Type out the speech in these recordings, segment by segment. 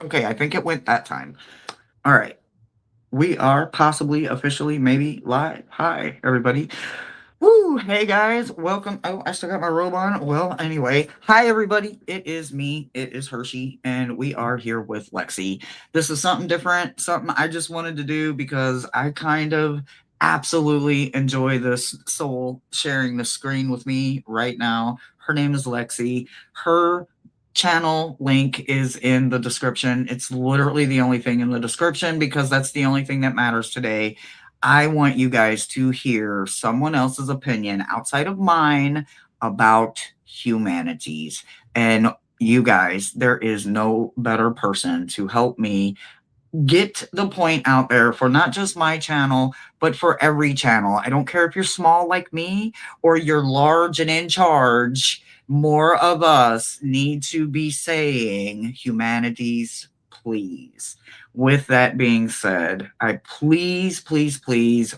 Okay, I think it went that time. All right. We are possibly officially maybe live. Hi, everybody. Woo! Hey guys, welcome. Oh, I still got my robe on. Well, anyway, hi everybody. It is me. It is Hershey, and we are here with Lexi. This is something different, something I just wanted to do because I kind of absolutely enjoy this soul sharing the screen with me right now. Her name is Lexi. Her channel link is in the description. It's literally the only thing in the description because that's the only thing that matters today. I want you guys to hear someone else's opinion outside of mine about humanities. And you guys, there is no better person to help me get the point out there for not just my channel, but for every channel. I don't care if you're small like me or you're large and in charge. More of us need to be saying humanities, please. With that being said, I please,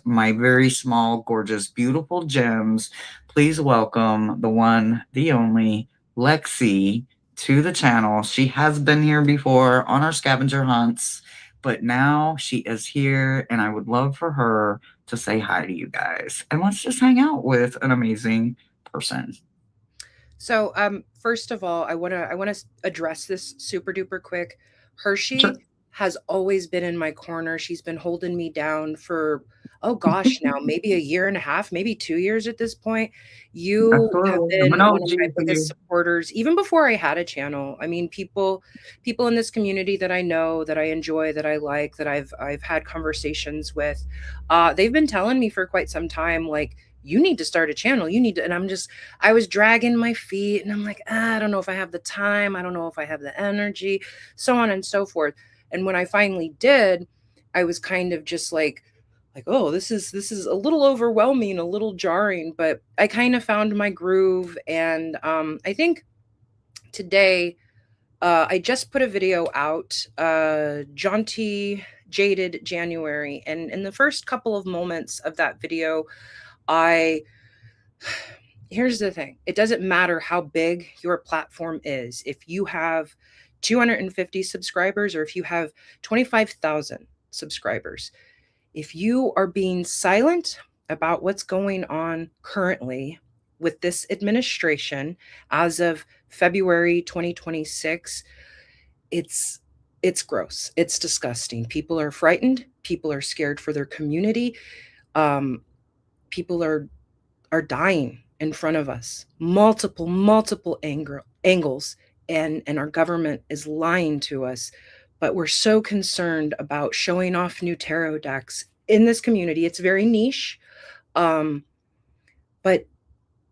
my very small, gorgeous, beautiful gems, please welcome the one, the only, Lexi to the channel. She has been here before on our scavenger hunts, but now she is here, and I would love for her to say hi to you guys. And let's just hang out with an amazing person. So, first of all, I want to address this super duper quick. Sure. Hershey has always been in my corner. She's been holding me down for, oh gosh, now maybe a year and a half, maybe 2 years at this point. You have Absolutely. I'm been an one of my OG for biggest you. supporters, even before I had a channel. I mean, people in this community that I know, that I enjoy, that I like, that I've had conversations with, they've been telling me for quite some time, like, you need to start a channel. You need to, and I was dragging my feet and I'm like, I don't know if I have the time. I don't know if I have the energy, so on and so forth. And when I finally did, I was kind of just like, oh, this is a little overwhelming, a little jarring, but I kind of found my groove. And I think today, I just put a video out, jaunty jaded January, and in the first couple of moments of that video, I here's the thing, it doesn't matter how big your platform is. If you have 250 subscribers or if you have 25,000 subscribers, if you are being silent about what's going on currently with this administration as of February 2026, it's it's gross. It's disgusting. People are frightened. People are scared for their community. Um, People are dying in front of us, multiple angles, and our government is lying to us. But we're so concerned about showing off new tarot decks in this community. It's very niche, um, but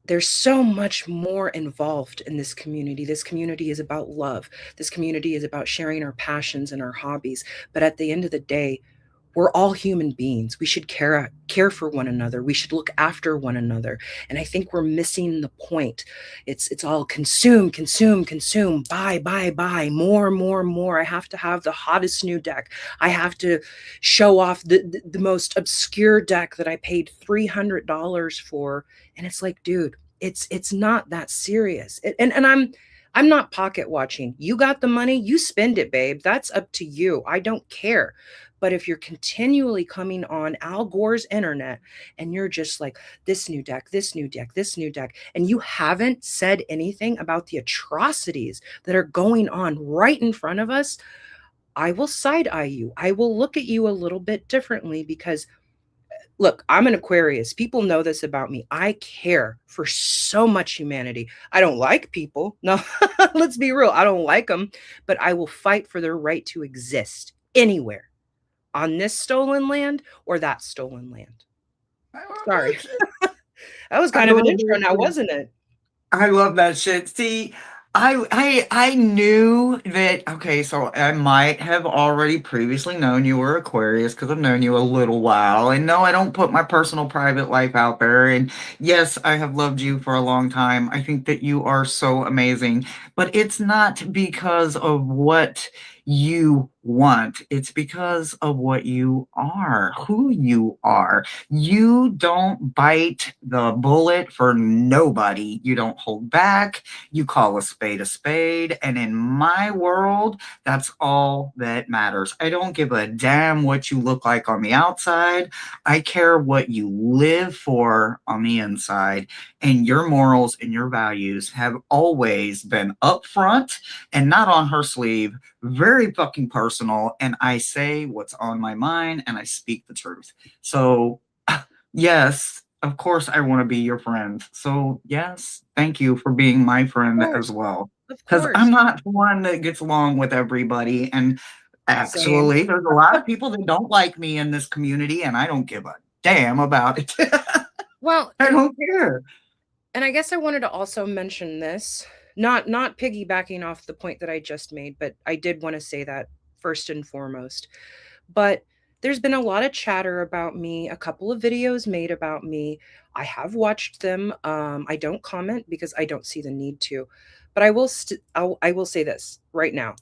there's so much more involved in this community. This community is about love. This community is about sharing our passions and our hobbies. But at the end of the day, we're all human beings. We should care for one another. We should look after one another. And I think we're missing the point. It's all consume, buy, more. I have to have the hottest new deck. I have to show off the most obscure deck that I paid $300 for. And it's like, dude, it's not that serious. And I'm not pocket watching. You got the money, you spend it, babe. That's up to you. I don't care. But if you're continually coming on Al Gore's internet and you're just like, this new deck, this new deck, this new deck, and you haven't said anything about the atrocities that are going on right in front of us, I will side eye you. I will look at you a little bit differently because, look, I'm an Aquarius. People know this about me. I care for so much humanity. I don't like people. No, let's be real. I don't like them, but I will fight for their right to exist anywhere on this stolen land or that stolen land. I love Sorry. that shit. That was I kind of an love intro that now, shit. wasn't it? I love that shit. See, I knew that. Okay, so I might have already previously known you were Aquarius because I've known you a little while. And no, I don't put my personal private life out there. And yes, I have loved you for a long time. I think that you are so amazing. But it's not because of what you want. It's because of what you are, who you are. You don't bite the bullet for nobody. You don't hold back. You call a spade a spade. And in my world, that's all that matters. I don't give a damn what you look like on the outside. I care what you live for on the inside. And your morals and your values have always been upfront and not on her sleeve, very fucking personal. And I say what's on my mind and I speak the truth. So, yes, of course, I want to be your friend. So, yes, thank you for being my Of friend as course. well. Of Because I'm course. not the one that gets along with everybody. And Same. actually, there's a lot of people that don't like me in this community, and I don't give a damn about it. Well, I don't care. and I guess I wanted to also mention this, not piggybacking off the point that I just made, but I did want to say that first and foremost. But there's been a lot of chatter about me, a couple of videos made about me. I have watched them. I don't comment because I don't see the need to. But I will say this right now.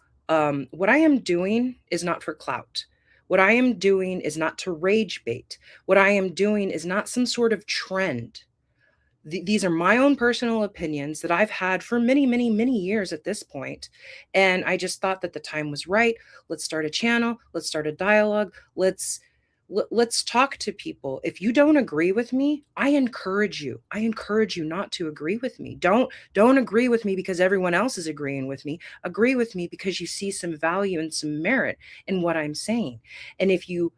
What I am doing is not for clout. What I am doing is not to rage bait. What I am doing is not some sort of trend. These are my own personal opinions that I've had for many, many, many years at this point. And I just thought that the time was right. Let's start a channel. Let's start a dialogue. Let's talk to people. If you don't agree with me, I encourage you. I encourage you not to agree with me. Don't agree with me because everyone else is agreeing with me. Agree with me because you see some value and some merit in what I'm saying. And if you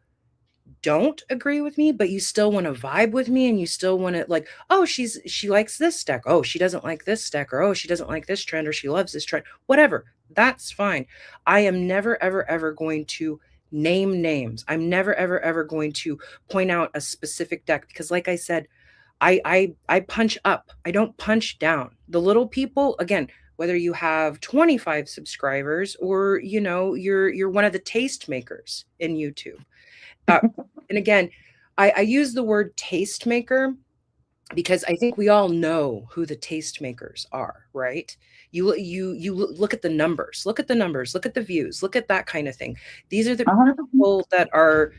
don't agree with me, but you still want to vibe with me and you still want to like, oh, she likes this deck. Oh, she doesn't like this deck, or oh, she doesn't like this trend, or she loves this trend. Whatever. That's fine. I am never, ever, ever going to name names. I'm never, ever, ever going to point out a specific deck because, like I said, I punch up. I don't punch down. The little people, again, whether you have 25 subscribers or you're one of the tastemakers in YouTube. Uh, and again, I use the word tastemaker because I think we all know who the tastemakers are, right? Look at the numbers, look at the numbers, look at the views, look at that kind of thing. These are the 100%. people that are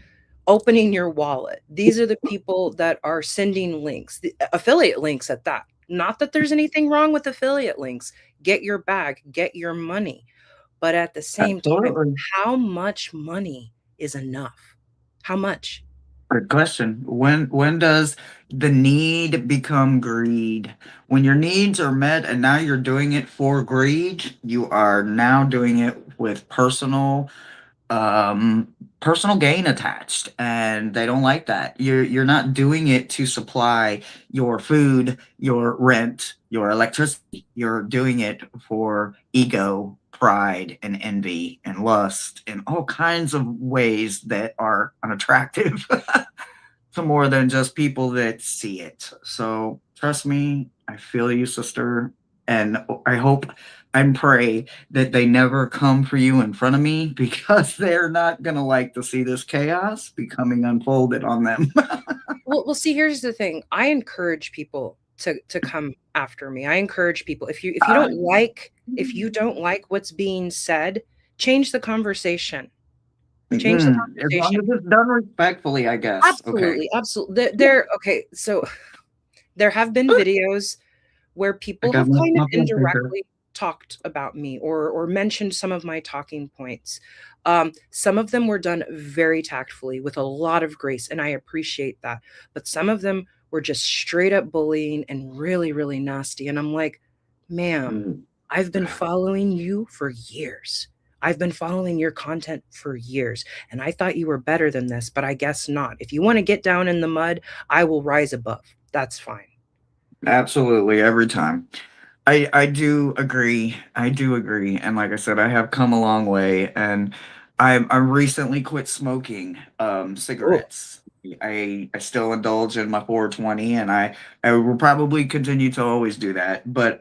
opening your wallet. These are the people that are sending links, the affiliate links at that. Not that there's anything wrong with affiliate links. Get your bag, get your money. But at the same time, Absolutely. how much money is enough? How much? Good question. When does the need become greed? When your needs are met and now you're doing it for greed, you are now doing it with um personal gain attached, and they don't like that. You're not doing it to supply your food, your rent, your electricity. You're doing it for ego, pride, and envy and lust in all kinds of ways that are unattractive to more than just people that see it. So trust me, I feel you, sister. And I hope and pray that they never come for you in front of me because they're not going to like to see this chaos becoming unfolded on them. Well, see, here's the thing. I encourage people to come after me. I encourage people if you don't like what's being said, change the conversation. Change the As long conversation. as it's done respectfully, I guess. Okay. Absolutely, absolutely. There okay, so there have been videos where I people got have my, kind of my blood pressure. indirectly talked about me or mentioned some of my talking points. Some of them were done very tactfully with a lot of grace, and I appreciate that. But some of them were just straight up bullying and really, really nasty. And I'm like, ma'am, Mm. I've been following you for years. I've been following your content for years, and I thought you were better than this, but I guess not. If you want to get down in the mud, I will rise above. That's fine. Absolutely, every time. I do agree. I do agree. And like I said, I have come a long way, and I recently quit smoking Oh, cigarettes. I still indulge in my 420, and I will probably continue to always do that. But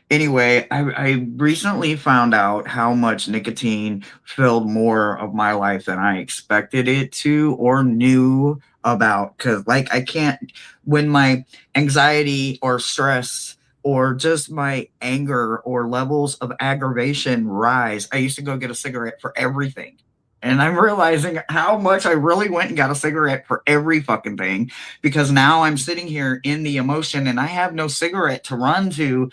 anyway, I recently found out how much nicotine filled more of my life than I expected it to or knew about. Because like I can't, when my anxiety or stress or just my anger or levels of aggravation rise, I used to go get a cigarette for everything. And I'm realizing how much I really went and got a cigarette for every fucking thing because now I'm sitting here in the emotion and I have no cigarette to run to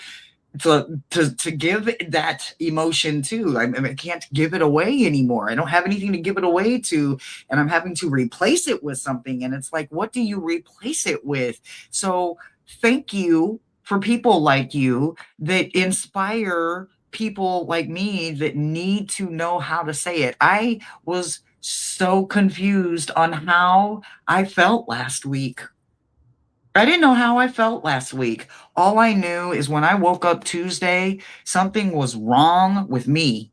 give that emotion to. I can't give it away anymore. I don't have anything to give it away to, and I'm having to replace it with something. And it's like, what do you replace it with? So, thank you for people like you that inspire people like me that need to know how to say it. I was so confused on how I felt last week. I didn't know how I felt last week. All I knew is when I woke up Tuesday, something was wrong with me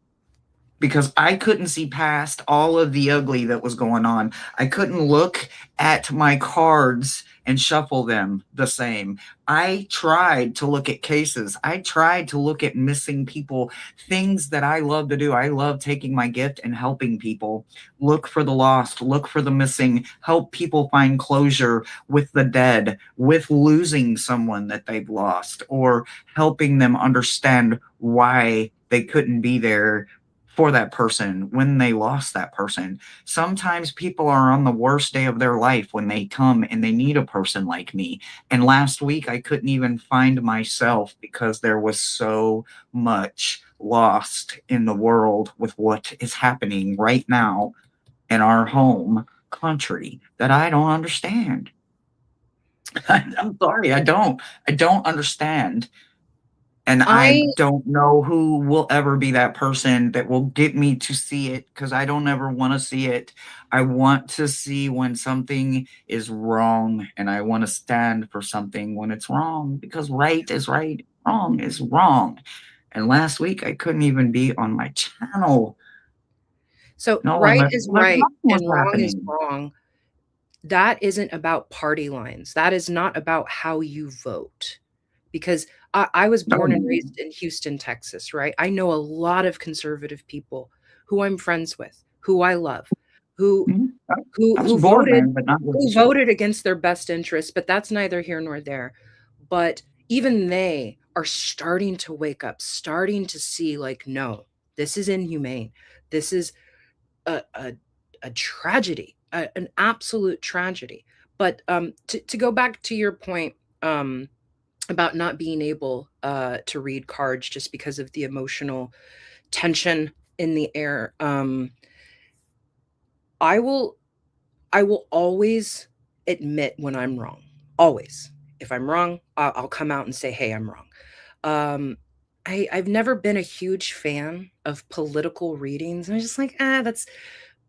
because I couldn't see past all of the ugly that was going on. I couldn't look at my cards and shuffle them the same. I tried to look at cases. I tried to look at missing people, things that I love to do. I love taking my gift and helping people look for the lost, look for the missing, help people find closure with the dead, with losing someone that they've lost, or helping them understand why they couldn't be there for that person when they lost that person. Sometimes people are on the worst day of their life when they come and they need a person like me. And last week, I couldn't even find myself because there was so much lost in the world with what is happening right now in our home country that I don't understand. I'm sorry, I don't. I don't understand. And I I don't know who will ever be that person that will get me to see it because I don't ever want to see it. I want to see when something is wrong and I want to stand for something when it's wrong because right is right, wrong is wrong. And last week I couldn't even be on my channel. so No, right unless, is unless right nothing was and wrong is happening. wrong. That isn't about party lines. That is not about how you vote. Because I was No, born and raised in Houston, Texas, right? I know a lot of conservative people who I'm friends with, who I love, who mhm. who I was who born voted there, but not who raised. voted against their best interests, but that's neither here nor there. But even they are starting to wake up, starting to see like, no, this is inhumane. This is a tragedy, an absolute tragedy. But to go back to your point, um, about not being able to read cards just because of the emotional tension in the air. I will I will always admit when I'm wrong. Always. If I'm wrong, I'll come out and say, "Hey, I'm wrong." Um, I've never been a huge fan of political readings. I'm just like, that's.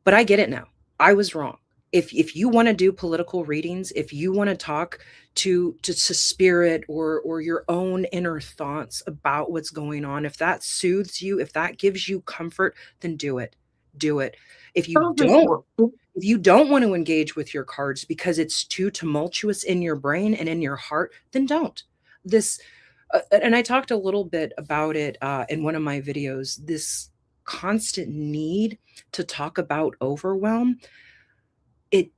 But I get it now. I was wrong. If you want to do political readings, if you want to talk to spirit or your own inner thoughts about what's going on, if that soothes you, if that gives you comfort, then do it. Do it. If you So this don't, work. if you don't want to engage with your cards because it's too tumultuous in your brain and in your heart, then don't. This, and I talked a little bit about it in one of my videos. This constant need to talk about overwhelm. It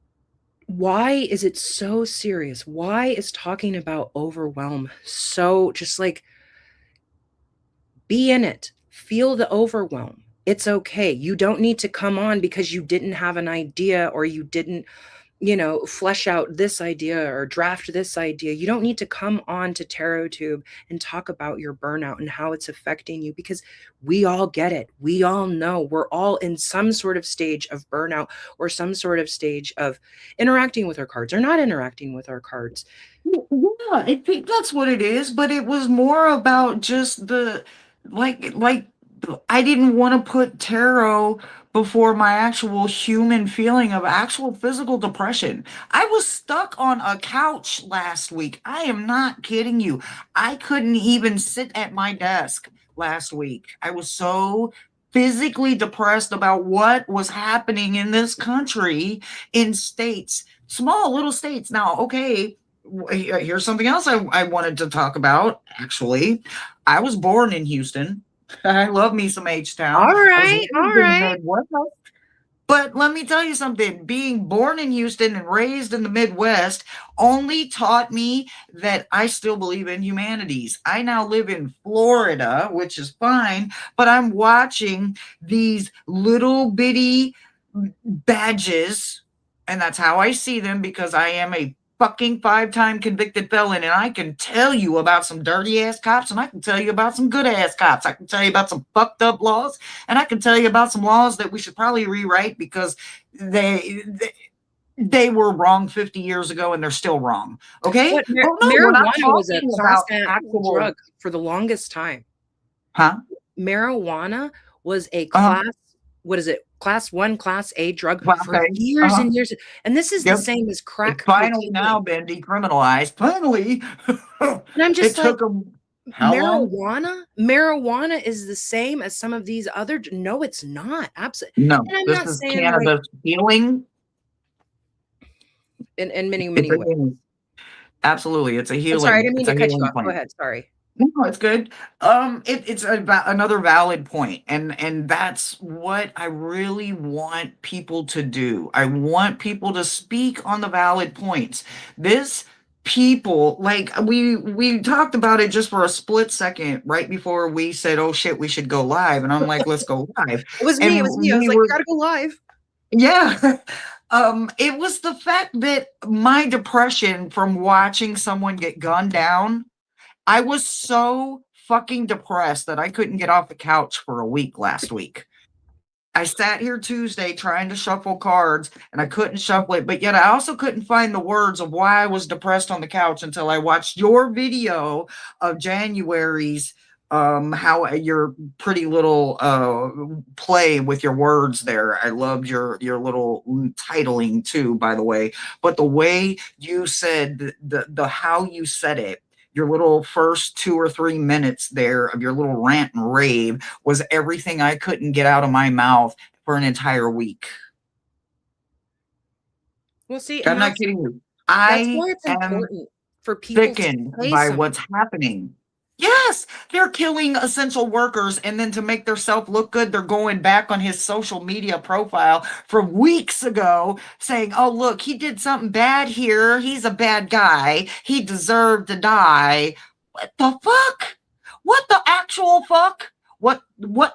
Why is it so serious? Why is talking about overwhelm so just like be in it. Feel the overwhelm. It's okay. You don't need to come on because you didn't have an idea or you didn't, flesh out this idea or draft this idea. You don't need to come on to TarotTube and talk about your burnout and how it's affecting you because we all get it. We all know we're all in some sort of stage of burnout or some sort of stage of interacting with our cards or not interacting with our cards. Yeah, I think that's what it is, but it was more about just the like I didn't want to put tarot before my actual human feeling of actual physical depression. I was stuck on a couch last week. I am not kidding you. I couldn't even sit at my desk last week. I was so physically depressed about what was happening in this country in states, small little states. Now, okay, here's something else I wanted to talk about. Actually, I was born in Houston. I love me some H Town. All I was right, raised all in the right. Midwest. But let me tell you something, being born in Houston and raised in the Midwest only taught me that I still believe in humanities. I now live in Florida, which is fine, but I'm watching these little bitty badges, and that's how I see them because I am a fucking five-time convicted felon, and I can tell you about some dirty ass cops, and I can tell you about some good ass cops. I can tell you about some fucked up laws, and I can tell you about some laws that we should probably rewrite because they they, they were wrong 50 years ago and they're still wrong. Okay? What But no, we're not marijuana was a talking class about A actual, drug for the longest time. huh? Marijuana was a Uh-huh. class, what is it? Class 1, class A drug Well, for okay. years Uh-huh. and years. And this is the Yep. same as It's crack finally now cocaine. been decriminalized. Finally. And I'm It just like, took them how long? marijuana is the same as some of these other no, it's not. Absolutely. No, And I'm this not is saying like cannabis healing. in many, It's many a ways. healing. Absolutely, it's a I'm sorry, I healing. didn't mean It's to a cut you healing off. Go plant. ahead. Sorry. No, it's good. It's another valid point, and that's what I really want people to do. I want people to speak on the valid points. This people like we talked about it just for a split second right before we said, "Oh shit, we should go live," and I'm like, "Let's go live," It was me. It was and me. I was we like, were we gotta go live. yeah. It was the fact that my depression from watching someone get gunned down, I was so fucking depressed that I couldn't get off the couch for a week last week. I sat here Tuesday trying to shuffle cards and I couldn't shuffle it, but yet I also couldn't find the words of why I was depressed on the couch until I watched your video of January's how your pretty little play with your words there. I loved your little titling too, by the way. But the way you said the how you said it, your little first 2 or 3 minutes there of your little rant and rave was everything I couldn't get out of my mouth for an entire week. Well, see, I'm and not kidding you. that's I why it's am important for people to sickened say by something. what's happening. Yes, they're killing essential workers, and then to make themselves look good, they're going back on his social media profile from weeks ago saying, "Oh, look, he did something bad here. He's a bad guy. He deserved to die." What the fuck? What the actual fuck? What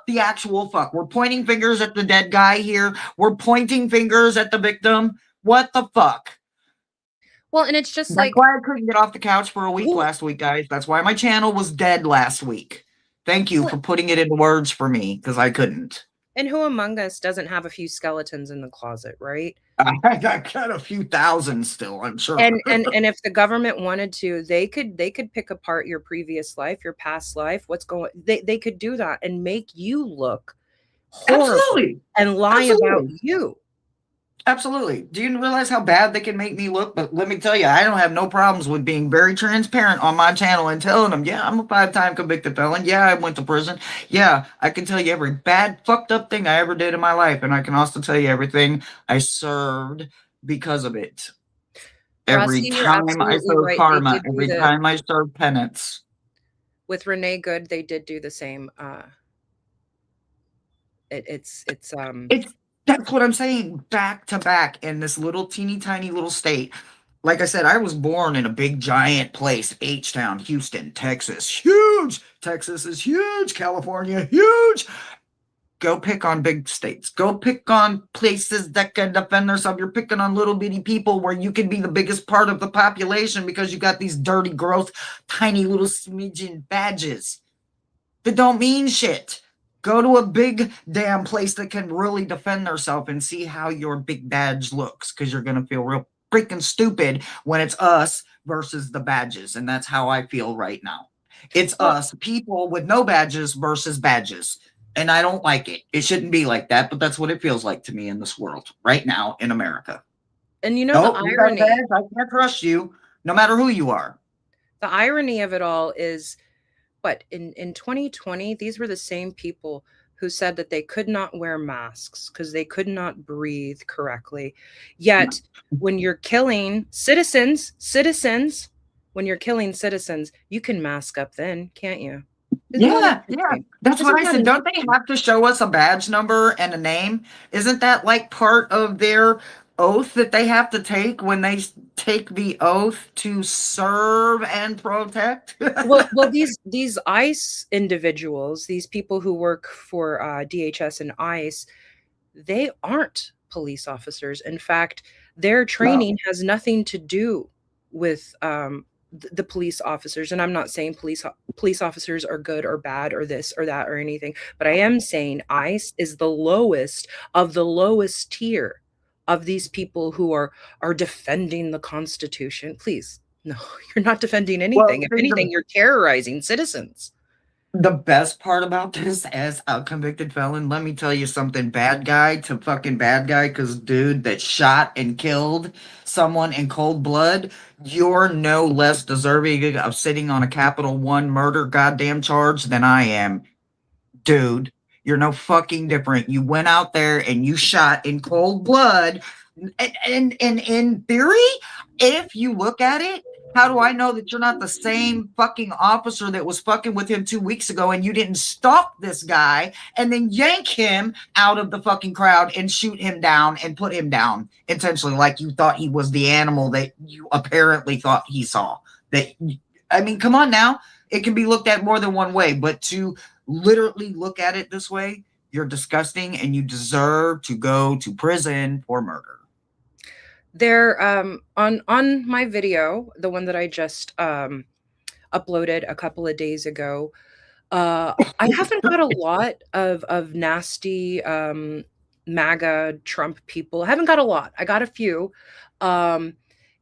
the actual fuck? We're pointing fingers at the dead guy here. We're pointing fingers at the victim. What the fuck? Well, and it's just That's like why I couldn't get off the couch for a week who last week, guys. That's why my channel was dead last week. Thank you who for putting it into words for me because I couldn't. and who among us doesn't have a few skeletons in the closet, right? I got a few thousand still, I'm sure. And if the government wanted to, they could pick apart your previous life, your past life, what's going they could do that and make you look horrible Absolutely. and lie about Absolutely. you. Absolutely. Do you realize how bad they can make me look? But let me tell you, I don't have no problems with being very transparent on my channel and telling them, yeah, I'm a five-time convicted felon. Yeah, I went to prison. Yeah, I can tell you every bad, fucked up thing I ever did in my life. And I can also tell you everything I served because of it. Every Rossi, you're time I absolutely serve right. They karma, did do every the time I serve penance. with Renee Good, they did do the same. It's It's that's what I'm saying, back to back in this little teeny tiny little state. Like I said, I was born in a big giant place, H-Town, Houston, Texas. Huge! Texas is huge, California, huge. Go pick on big states. Go pick on places that can defend themselves. You're picking on little bitty people where you can be the biggest part of the population because you got these dirty, gross, tiny little smidgen badges that don't mean shit. Go to a big damn place that can really defend themselves and see how your big badge looks because you're going to feel real freaking stupid when it's us versus the badges. And that's how I feel right now. It's well, us, people with no badges versus badges. And I don't like it. It shouldn't be like that, but that's what it feels like to me in this world right now in America. and you know the Nope, you got a irony, badge. I can't trust you, no matter who you are. the irony of it all is what in 2020, these were the same people who said that they could not wear masks because they could not breathe correctly. Yet, when you're killing citizens, when you're killing citizens, you can mask up then, can't you? It's more than Yeah, a yeah. nickname. That's This what is I not a said. Don't they nickname. have to show us a badge number and a name? Isn't that like part of their oath that they have to take when they take the oath to serve and protect? Well, these ICE individuals, these people who work for DHS and ICE, they aren't police officers. In fact, their No. training has nothing to do with the police officers. And I'm not saying police officers are good or bad or this or that or anything, but I am saying ICE is the lowest of the lowest tier of these people who are defending the Constitution. Please, no, you're not defending Well, anything. If see, anything, you're terrorizing citizens. the best part about this as a convicted felon, let me tell you something, bad guy to fucking bad guy, because dude that shot and killed someone in cold blood, you're no less deserving of sitting on a Capital One murder goddamn charge than I am. Dude, you're no fucking different. You went out there and you shot in cold blood. And in theory, if you look at it, how do I know that you're not the same fucking officer that was fucking with him 2 weeks ago and you didn't stalk this guy and then yank him out of the fucking crowd and shoot him down and put him down intentionally like you thought he was the animal that you apparently thought he saw? That I mean, come on now. It can be looked at more than one way, but to literally look at it this way, you're disgusting and you deserve to go to prison for murder. There, on my video, the one that I just uploaded a couple of days ago, I haven't got a lot of nasty MAGA Trump people. I haven't got a lot. I got a few. Um,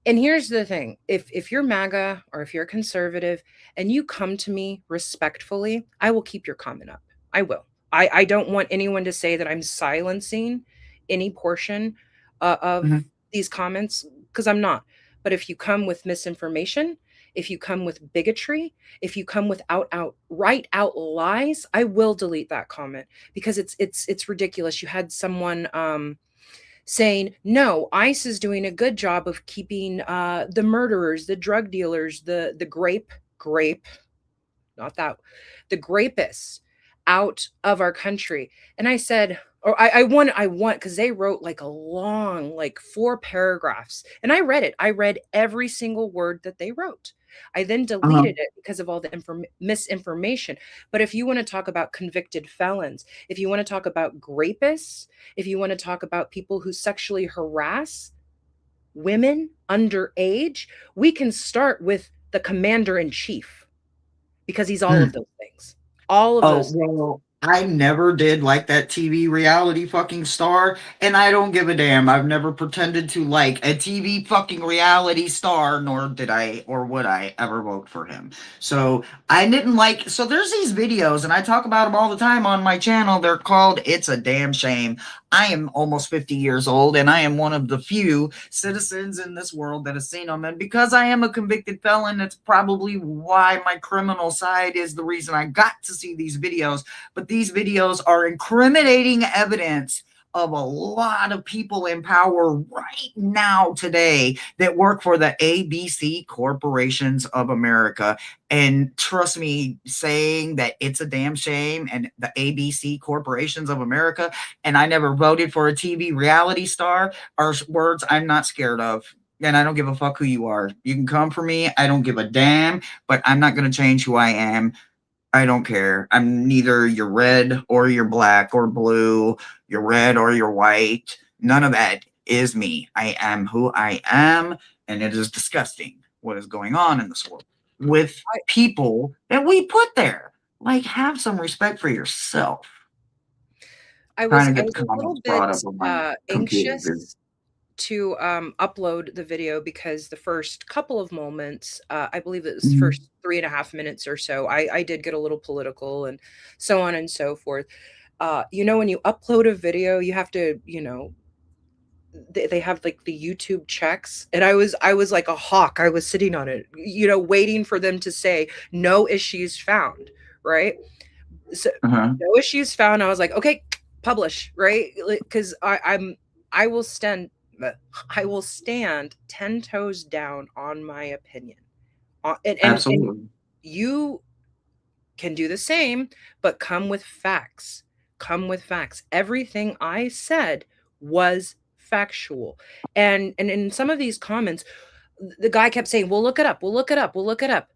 and here's the thing: if you're MAGA or if you're conservative and you come to me respectfully, I will keep your comment up. I will. I don't want anyone to say that I'm silencing any portion of Mhm. these comments because I'm not. But if you come with misinformation, if you come with bigotry, if you come with right out lies, I will delete that comment because it's ridiculous. You had someone saying, "No, ICE is doing a good job of keeping the murderers, the drug dealers, the grape, not that, the grapists out of our country." And I said, or I want because they wrote like a long, like 4 paragraphs, and I read it. I read every single word that they wrote. I then Uh-huh. deleted it because of all the misinformation. But if you want to talk about convicted felons, if you want to talk about grapists, if you want to talk about people who sexually harass women underage, we can start with the commander in chief because he's all of Mm. those things. All of Oh, those things. well, I never did like that TV reality fucking star, and I don't give a damn. I've never pretended to like a TV fucking reality star, nor did I or would I ever vote for him. So I didn't like. So there's these videos, and I talk about them all the time on my channel. They're called "It's a Damn Shame." I am almost 50 years old, and I am one of the few citizens in this world that has seen them. And because I am a convicted felon, that's probably why my criminal side is the reason I got to see these videos. But these videos are incriminating evidence of a lot of people in power right now today that work for the ABC corporations of America. And trust me, saying that it's a damn shame and the ABC corporations of America and I never voted for a TV reality star are words I'm not scared of. And I don't give a fuck who you are. You can come for me. I don't give a damn, but I'm not going to change who I am. I don't care. I'm neither your red or your black or blue, your red or your white. None of that is me. I am who I am, and it is disgusting what is going on in this world with I, people that we put there. Like, have some respect for yourself. Trying to I get the was a little comments brought bit up on my computer here. anxious to upload the video because the first couple of moments, I believe it was Mhm. first 3.5 minutes or so, I did get a little political and so on and so forth. When you upload a video, you have to, they have like the YouTube checks, and I was like a hawk. I was sitting on it, waiting for them to say no issues found, right? So Uh-huh. no issues found. I was like, okay, publish, right? Because I will stand I will stand 10 toes down on my opinion. And Absolutely. you can do the same, but come with facts. Come with facts. Everything I said was factual. And in some of these comments, the guy kept saying, "We'll look it up. We'll look it up. We'll look it up."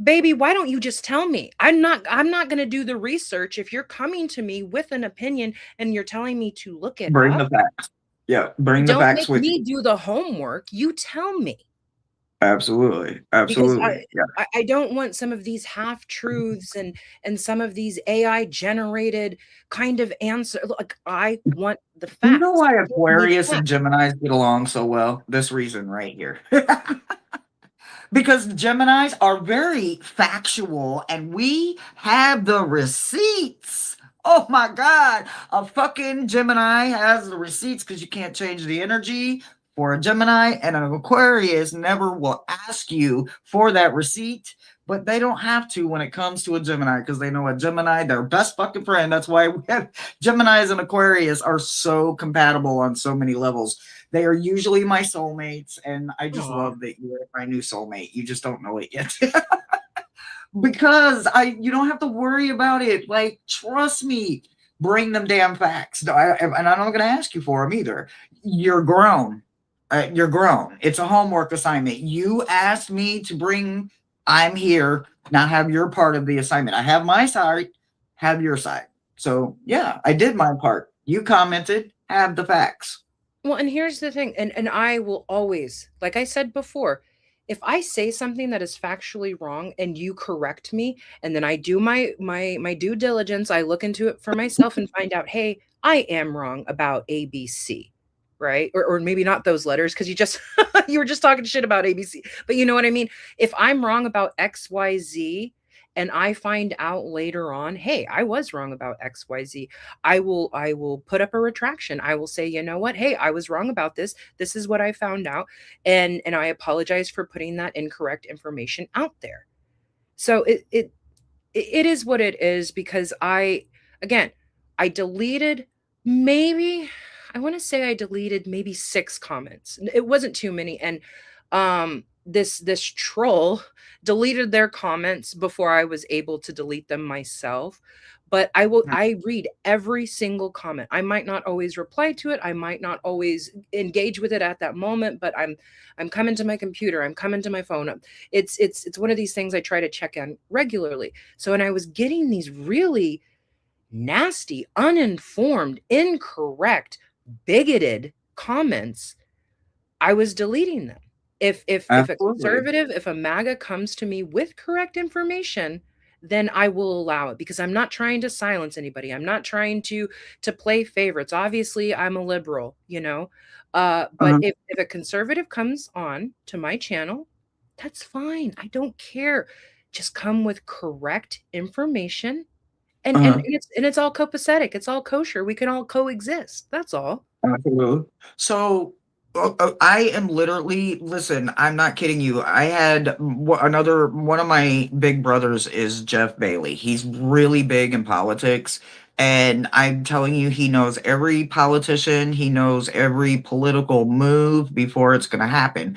Baby, why don't you just tell me? I'm not going to do the research if you're coming to me with an opinion and you're telling me to look it Bring up. the facts. Yeah, bring the Don't facts make with me you. do the homework. You tell me. Absolutely. Because Absolutely. Yeah. I don't want some of these half truths and some of these AI generated kind of answer. Like, I want the You know facts. why Give me the Aquarius and facts. Geminis get along so well? This reason right here. Because Geminis are very factual and we have the receipts. Oh my God. A fucking Gemini has the receipts because you can't change the energy for a Gemini, and an Aquarius never will ask you for that receipt. But they don't have to when it comes to a Gemini because they know a Gemini, their best fucking friend. That's why we have Geminis and Aquarius are so compatible on so many levels. They are usually my soulmates, and I just Aw. love that you're my new soulmate. You just don't know it yet. Because you don't have to worry about it. Like, trust me, bring them damn facts. And I'm not going to ask you for them either. You're grown. You're grown. It's a homework assignment. You asked me to bring, I'm here. Now have your part of the assignment. I have my side, have your side. So, yeah, I did my part. You commented, have the facts. Well, and here's the thing, and I will always, like I said before, if I say something that is factually wrong and you correct me, and then I do my due diligence, I look into it for myself and find out, hey, I am wrong about ABC, right? Or maybe not those letters because you just you were just talking shit about ABC, but you know what I mean. If I'm wrong about XYZ, and I find out later on, hey, I was wrong about XYZ, I will put up a retraction. I will say, you know what? Hey, I was wrong about this. This is what I found out, and I apologize for putting that incorrect information out there. So it is what it is because again, I deleted maybe I want to say I deleted maybe 6 comments. It wasn't too many, and this troll deleted their comments before I was able to delete them myself. But I read every single comment. I might not always reply to it. I might not always engage with it at that moment, but I'm coming to my computer. I'm coming to my phone. It's one of these things I try to check on regularly. So when I was getting these really nasty, uninformed, incorrect, bigoted comments, I was deleting them. If a Absolutely. conservative, if a MAGA comes to me with correct information, then I will allow it because I'm not trying to silence anybody. I'm not trying to play favorites. Obviously, I'm a liberal, you know. But Uh-huh. if a conservative comes on to my channel, that's fine. I don't care. Just come with correct information, Uh-huh. and it's all copacetic. It's all kosher. We can all coexist. That's all. Absolutely. So I am literally, listen, I'm not kidding you. I had another one of my big brothers is Jeff Bailey. He's really big in politics. And I'm telling you, he knows every politician, he knows every political move before it's going to happen.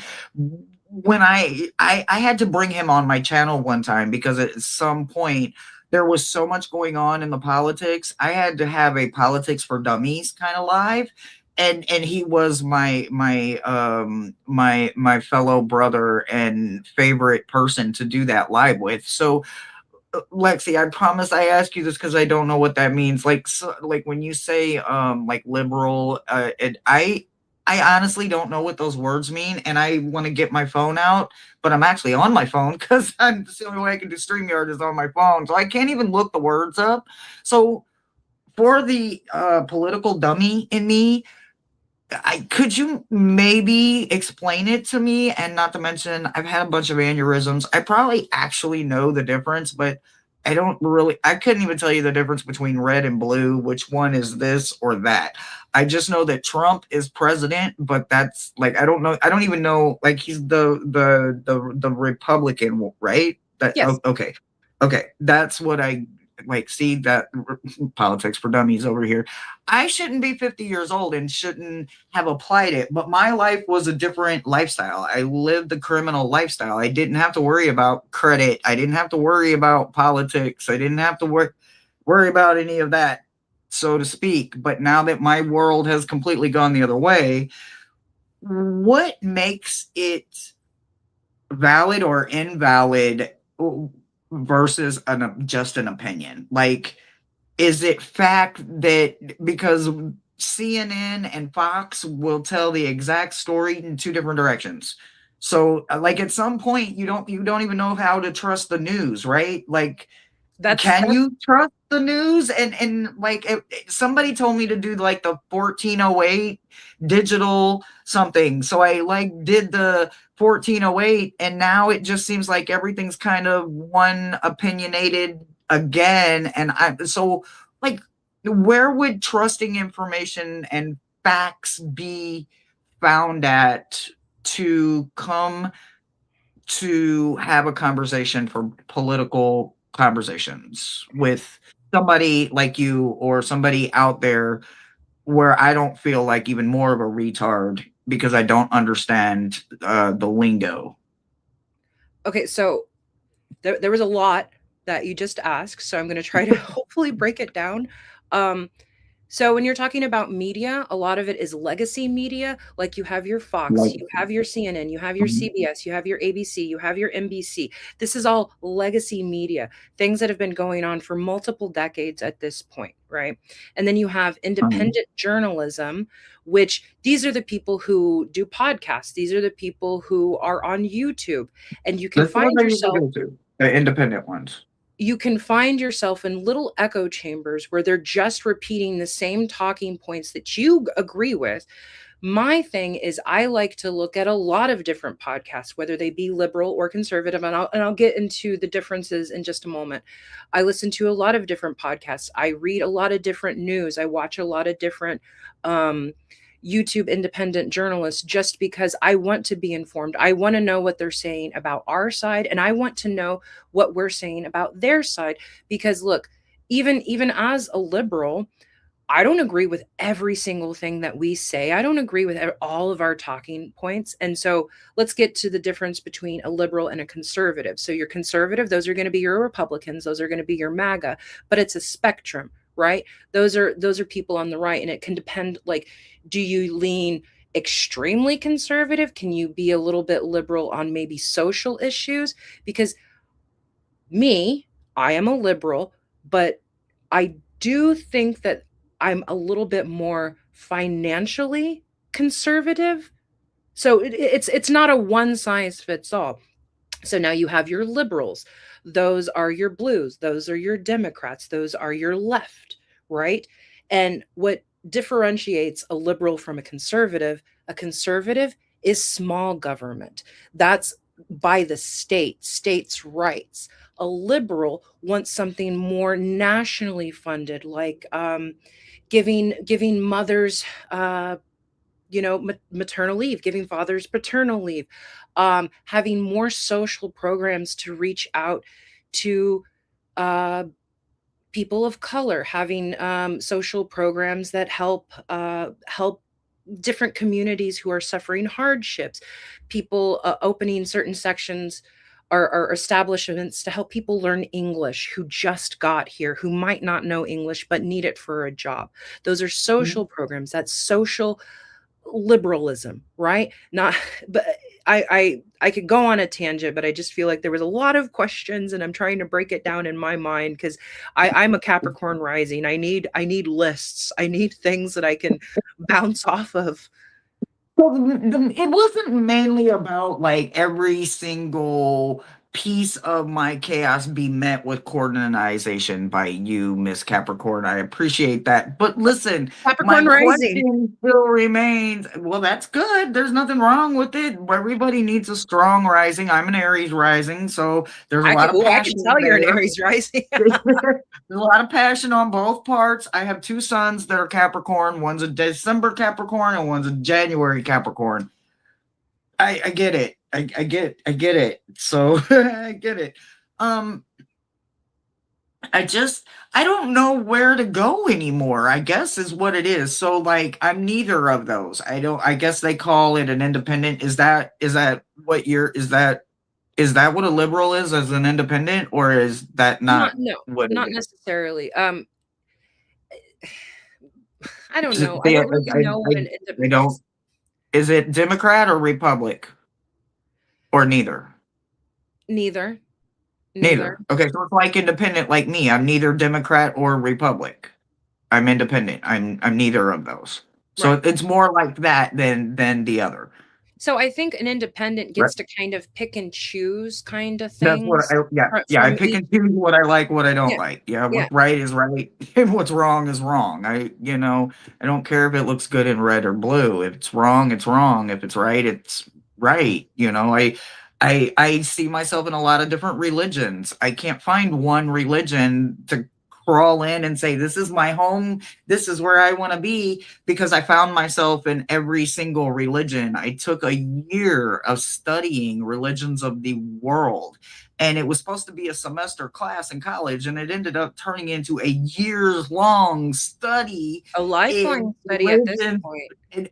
When I had to bring him on my channel one time because at some point there was so much going on in the politics. I had to have a politics for dummies kind of live, and he was my fellow brother and favorite person to do that live with. So Lexi, I promise I ask you this because I don't know what that means. Like, so, like when you say like liberal, I honestly don't know what those words mean, and I want to get my phone out, but I'm actually on my phone because I'm the only way I can do StreamYard is on my phone, so I can't even look the words up. So for the political dummy in me, could you maybe explain it to me? And not to mention, I've had a bunch of aneurysms. I probably actually know the difference, but I don't really, I couldn't even tell you the difference between red and blue, which one is this or that. I just know that Trump is president, but that's like, I don't know. I don't even know, like he's the Republican, right? That, Yes. okay. Okay. That's what I like see that politics for dummies over here. I shouldn't be 50 years old and shouldn't have applied it, but my life was a different lifestyle. I lived the criminal lifestyle. I didn't have to worry about credit. I didn't have to worry about politics. I didn't have to worry about any of that, so to speak. But now that my world has completely gone the other way, what makes it valid or invalid versus just an opinion? Like, is it fact that because CNN and Fox will tell the exact story in two different directions? So, like at some point, you don't even know how to trust the news, right? Like, can That's you trust the news? And like somebody told me to do like the 1408 digital something, so I like did the 1408, and now it just seems like everything's kind of one opinionated again. And I so like, where would trusting information and facts be found at to come to have a conversation for political conversations with somebody like you or somebody out there, where I don't feel like even more of a retard because I don't understand the lingo? okay. So there was a lot that you just asked, so I'm going to try to hopefully break it down. Um, So when you're talking about media, a lot of it is legacy media. Like you have your Fox, Like, you have your CNN, you have your mhm, CBS, you have your ABC, you have your NBC. This is all legacy media, things that have been going on for multiple decades at this point, right? And then you have mhm. independent journalism, which these are the people who do podcasts. These are the people who are on YouTube. And That's what I usually go to, the independent ones. you can find yourself in little echo chambers where they're just repeating the same talking points that you agree with. My thing is I like to look at a lot of different podcasts, whether they be liberal or conservative, and I'll get into the differences in just a moment. I listen to a lot of different podcasts. I read a lot of different news. I watch a lot of different um, YouTube independent journalists just because I want to be informed. I want to know what they're saying about our side, and I want to know what we're saying about their side. Because look, even as a liberal, I don't agree with every single thing that we say. I don't agree with all of our talking points. And so let's get to the difference between a liberal and a conservative. So your conservative, those are going to be your Republicans, those are going to be your MAGA, but it's a spectrum, right? Those are people on the right, and it can depend, like, do you lean extremely conservative? Can you be a little bit liberal on maybe social issues? Because me, I am a liberal, but I do think that I'm a little bit more financially conservative. So it's not a one size fits all. So now you have your liberals. Those are your blues. Those are your Democrats. Those are your left, right? And what differentiates a liberal from a conservative is small government. That's by the state, states' rights. A liberal wants something more nationally funded, like giving mothers maternal leave, giving fathers paternal leave, having more social programs to reach out to uh, people of color, having social programs that help different communities who are suffering hardships, people opening certain sections or establishments to help people learn English who just got here, who might not know English but need it for a job. Those are social programs. That's social liberalism, right? Not, but I could go on a tangent, but I just feel like there was a lot of questions, and I'm trying to break it down in my mind because I'm a Capricorn rising. I need lists. I need things that I can bounce off of. Well, it wasn't mainly about like every single piece of my chaos be met with coordination by you, Miss Capricorn. I appreciate that. But listen, my Capricorn rising. question still remains. Well, that's good. There's nothing wrong with it. Everybody needs a strong rising. I'm an Aries rising, so there's a lot of I can passion tell you're an there. Aries rising. There's a lot of passion on both parts. I have two sons that are Capricorn. One's a December Capricorn and one's a January Capricorn. I get it. I get it. So I get it. Um, I just I don't know where to go anymore, I guess is what it is. So like I'm neither of those. I guess they call it an independent. Is that what you're is that what a liberal is as an independent, or is that Not, not no, what it not is? necessarily. I don't Is know. it, I they, don't really know what an I independent. don't, is it Democrat or Republic or neither? Neither, neither. Neither. Okay, so it's like independent like me. I'm neither Democrat or Republic. I'm independent. I'm neither of those. So Right. it's more like that than the other. So I think an independent Right. gets to kind of pick and choose kind of That's what things yeah, I from pick each. and choose what I like, what I don't Yeah, like. Yeah, yeah. what's right is right, and what's wrong is wrong. I don't care if it looks good in red or blue. If it's wrong, it's wrong. If it's right, it's right. I see myself in a lot of different religions. I can't find one religion to crawl in and say this is my home, this is where I want to be, because I found myself in every single religion. I took a year of studying religions of the world, and it was supposed to be a semester class in college, and it ended up turning into a years long study A in lifelong study at this religion. point. And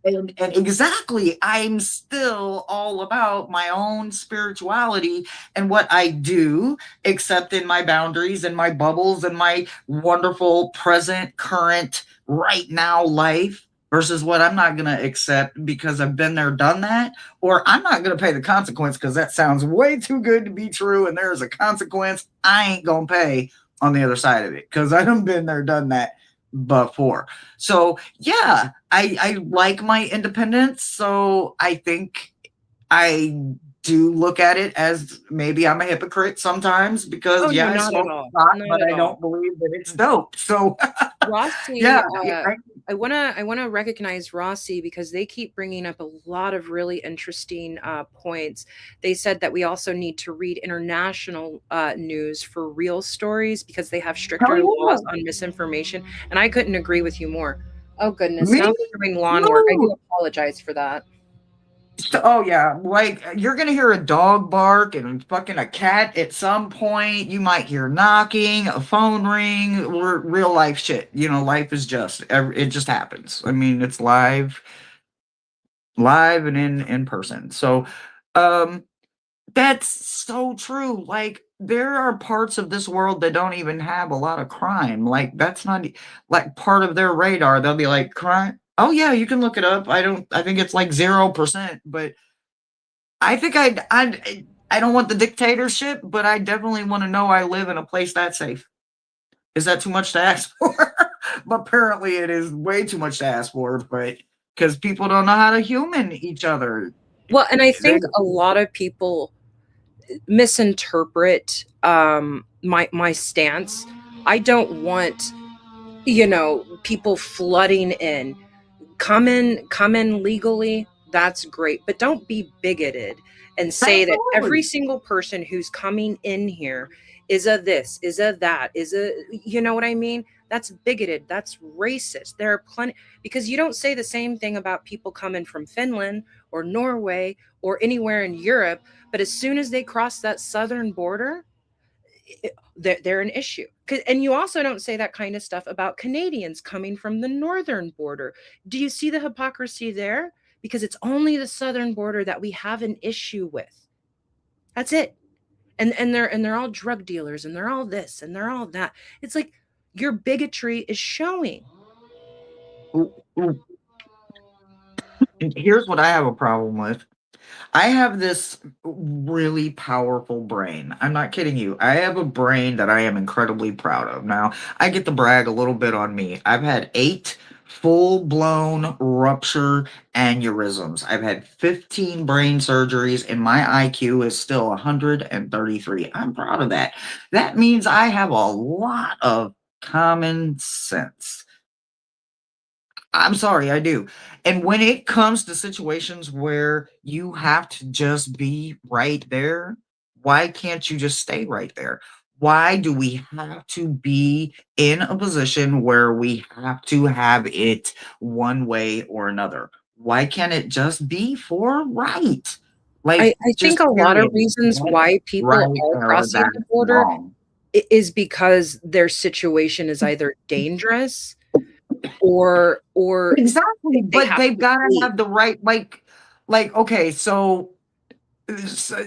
exactly, I'm still all about my own spirituality and what I do, except in my boundaries and my bubbles and my wonderful present, current, right now life, versus what I'm not going to accept because I've been there, done that, or I'm not going to pay the consequence because that sounds way too good to be true. And there's a consequence I ain't going to pay on the other side of it because I done been there, done that before. So yeah, I like my independence. So I think I do look at it as maybe I'm a hypocrite sometimes Oh, because no, yeah, I not at smoke all. pot, Not but at I all. don't believe that it's dope. So Rossi, yeah, yeah, I wanna recognize Rossi because they keep bringing up a lot of really interesting points. They said that we also need to read international news for real stories because they have hell stricter laws yeah, on misinformation, and I couldn't agree with you more. Oh goodness, me now they're doing lawn work. I do too. apologize for that. Oh yeah, like you're gonna hear a dog bark and fucking a cat at some point. You might hear knocking, a phone ring, or real life shit. Life is just it just happens. I mean, it's live and in person. So, um, that's so true. Like there are parts of this world that don't even have a lot of crime. Like that's not like part of their radar. They'll be like crime. Oh yeah, you can look it up. I think it's like 0%, but I think I don't want the dictatorship, but I definitely want to know I live in a place that's safe. Is that too much to ask for? But apparently it is way too much to ask for, but because people don't know how to human each other. Well, and I They, think a lot of people misinterpret my stance. I don't want people flooding in. Come in legally, that's great, but don't be bigoted and say that every absolutely. single person who's coming in here is a this, is a that, is a, you know what I mean? That's bigoted, that's racist. There are plenty, because you don't say the same thing about people coming from Finland or Norway or anywhere in Europe, but as soon as they cross that southern border, they're an issue. And you also don't say that kind of stuff about Canadians coming from the northern border. Do you see the hypocrisy there? Because it's only the southern border that we have an issue with. That's it. And they're all drug dealers and they're all this and they're all that. It's like your bigotry is showing. Ooh, ooh. And here's what I have a problem with. I have this really powerful brain. I'm not kidding you. I have a brain that I am incredibly proud of. Now, I get to brag a little bit on me. I've had 8 full-blown rupture aneurysms. I've had 15 brain surgeries, and my IQ is still 133. I'm proud of that. That means I have a lot of common sense. I'm sorry, I do. And when it comes to situations where you have to just be right there, why can't you just stay right there? Why do we have to be in a position where we have to have it one way or another? Why can't it just be for right? I, Like, I think just a lot of period. reasons That's why people right are or crossing that's the border wrong. is because their situation is either dangerous or Exactly, they but have they've to gotta flee. have the right, like, okay, so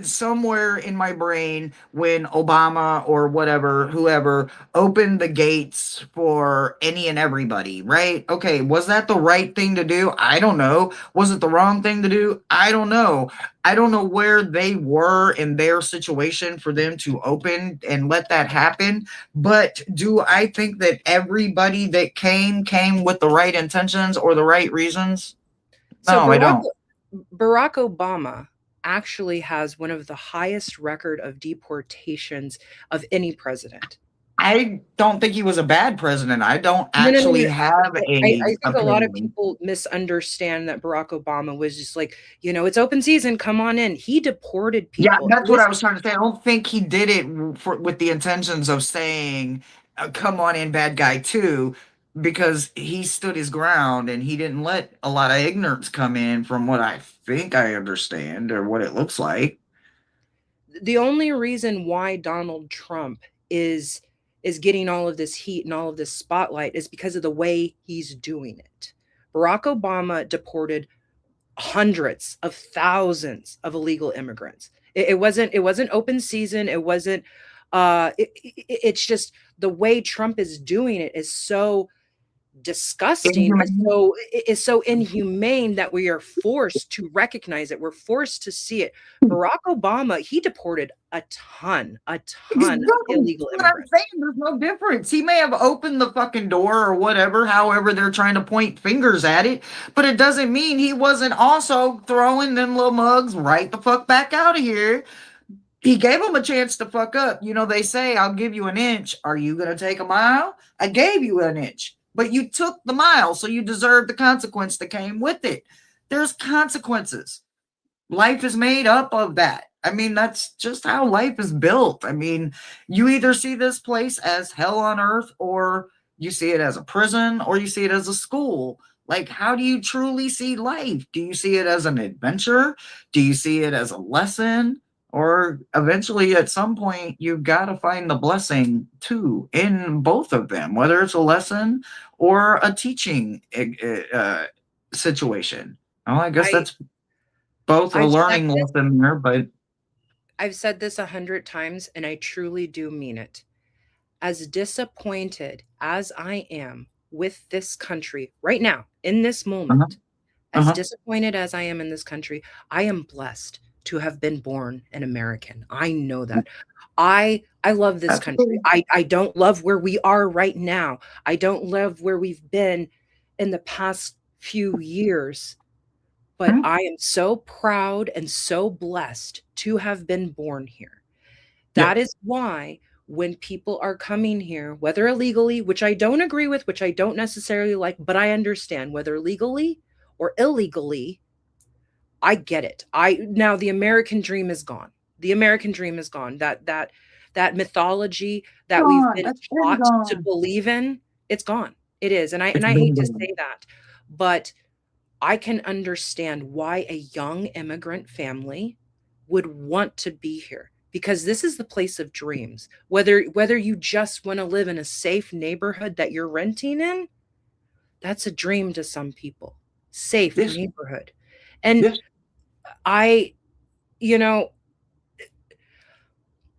somewhere in my brain when Obama or whatever, whoever opened the gates for any and everybody, right? Okay, was that the right thing to do? I don't know. Was it the wrong thing to do? I don't know. I don't know where they were in their situation for them to open and let that happen. But do I think that everybody that came with the right intentions or the right reasons? So No, I don't. Barack Obama actually has one of the highest record of deportations of any president. I don't think he was a bad president. I don't No, no, no, actually no. have I a think a lot of opinion. people misunderstand that Barack Obama was just like, "It's open season, come on in." He deported Yeah, people. that's what I was trying to say. I don't think he did it for with the intentions of saying, "Come on in, bad guy too," because he stood his ground and he didn't let a lot of ignorance come in, from what I think I understand or what it looks like. The only reason why Donald Trump is getting all of this heat and all of this spotlight is because of the way he's doing it. Barack Obama deported hundreds of thousands of illegal immigrants. It wasn't open season. It's just the way Trump is doing it is so disgusting, Inhumane. is so inhumane that we are forced to recognize it. We're forced to see it. Barack Obama, he deported a ton of Exactly. illegal That's what I'm immigrants. saying. There's no difference. He may have opened the fucking door or whatever, however they're trying to point fingers at it, but it doesn't mean he wasn't also throwing them little mugs right the fuck back out of here. He gave them a chance to fuck up. You know, they say, I'll give you an inch. Are you going to take a mile? I gave you an inch, but you took the mile, so you deserve the consequence that came with it. There's consequences. Life is made up of that. I mean, that's just how life is built. I mean, you either see this place as hell on earth, or you see it as a prison, or you see it as a school. Like, how do you truly see life? Do you see it as an adventure? Do you see it as a lesson? Or eventually, at some point, you've got to find the blessing too in both of them, whether it's a lesson or a teaching situation. Well, I guess I that's both a I've said learning this lesson there, but I've said this 100 times and I truly do mean it. As disappointed as I am with this country right now, in this uh-huh, moment, as uh-huh, disappointed as I am in this country, I am blessed to have been born an American. I know that. I love this country. absolutely. I don't love where we are right now. I don't love where we've been in the past few years, but Mhm. I am so proud and so blessed to have been born here. That Yep. is why when people are coming here, whether illegally, which I don't agree with, which I don't necessarily like, but I understand whether legally or illegally, I get it. I now the American dream is gone. The American dream is gone. That mythology that we've Gone. been That's been taught to gone. believe in, it's gone. It is. And It's I been hate to gone. say that, but I can understand why a young immigrant family would want to be here because this is the place of dreams. Whether you just want to live in a safe neighborhood that you're renting in, that's a dream to some people. Safe Yes, neighborhood. And yes. I, you know,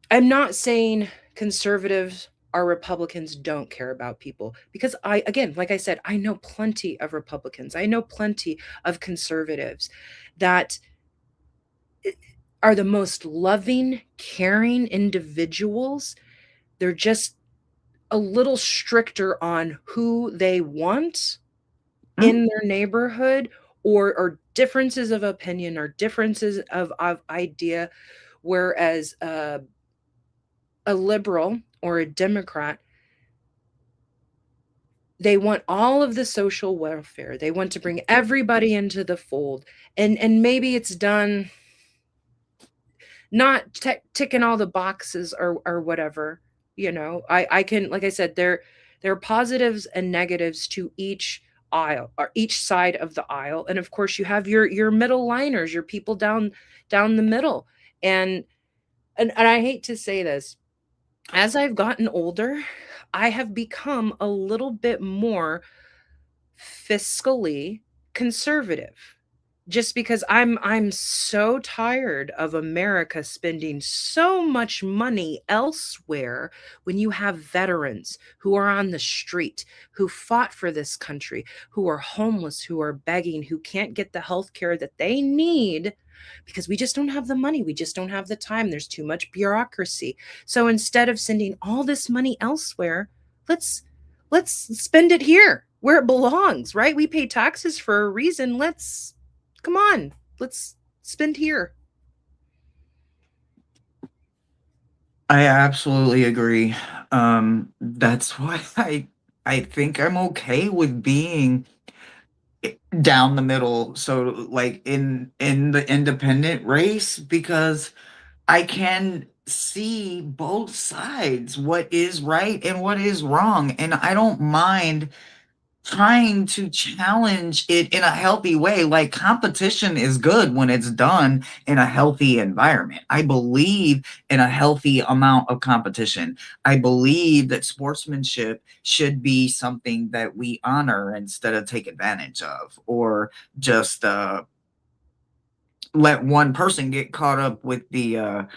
I'm not saying conservatives or Republicans don't care about people because again, like I said, I know plenty of Republicans. I know plenty of conservatives that are the most loving, caring individuals. They're just a little stricter on who they want Mhm. in their neighborhood or differences of opinion or differences of idea. Whereas a liberal or a Democrat, they want all of the social welfare. They want to bring everybody into the fold. And maybe it's done not ticking all the boxes or whatever. I can, like I said, there are positives and negatives to each aisle or each side of the aisle, and of course you have your middle liners, your people down the middle. And I hate to say this, As I've gotten older, I have become a little bit more fiscally conservative, just because I'm so tired of America spending so much money elsewhere when you have veterans who are on the street, who fought for this country, who are homeless, who are begging, who can't get the health care that they need because we just don't have the money, we just don't have the time, there's too much bureaucracy. So instead of sending all this money elsewhere, let's let's spend it here where it belongs, right? We pay taxes for a reason. Let's come on, let's spend here. I absolutely agree. That's why I think I'm okay with being down the middle, so like in the independent race, because I can see both sides, what is right and what is wrong, and I don't mind trying to challenge it in a healthy way. Like, competition is good when it's done in a healthy environment. I believe in a healthy amount of competition. I believe that sportsmanship should be something that we honor instead of take advantage of, or just let one person get caught up with the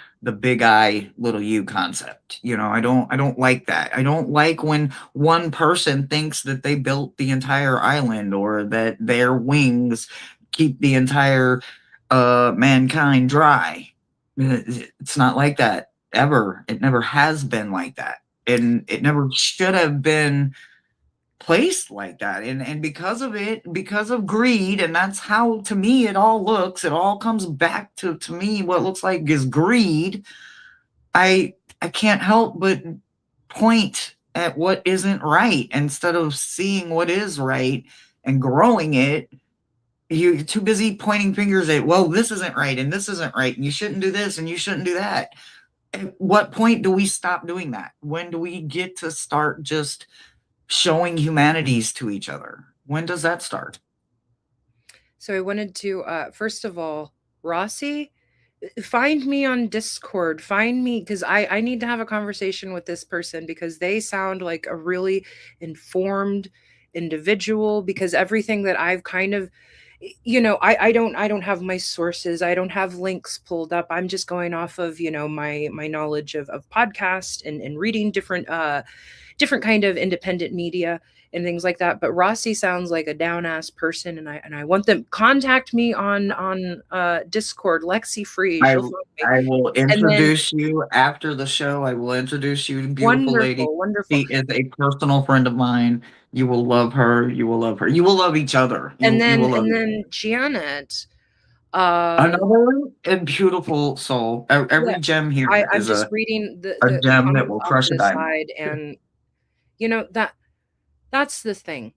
big I little you concept. I don't like that. I don't like when one person thinks that they built the entire island, or that their wings keep the entire mankind dry. It's not like that ever. It never has been like that, and it never should have been placed like that. And because of it, because of greed, and that's how, to me, it all looks, it all comes back to me, what looks like is greed. I can't help but point at what isn't right instead of seeing what is right and growing it. You're too busy pointing fingers at, well, this isn't right and this isn't right and you shouldn't do this and you shouldn't do that. At what point do we stop doing that? When do we get to start just showing humanities to each other? When does that start? So I wanted to, first of all, Rossi, find me on Discord. Find me because I need to have a conversation with this person because they sound like a really informed individual. Because everything that I've kind of, I don't have my sources. I don't have links pulled up. I'm just going off of my knowledge of podcast and reading different kind of independent media and things like that. But Rossi sounds like a down ass person, and I want them contact me on Discord. Lexi Free, I she'll find me. I will And then introduce you after the show. I will introduce you to beautiful lady. wonderful, wonderful. She is a personal friend of mine. You will love her. You will love her. You will love each other. And You will then love and each then Janet, uh Another and beautiful soul. yeah, Every gem here I'm is just reading the a the, the gem that comments will off crush to a the diamond. side, and that's the thing.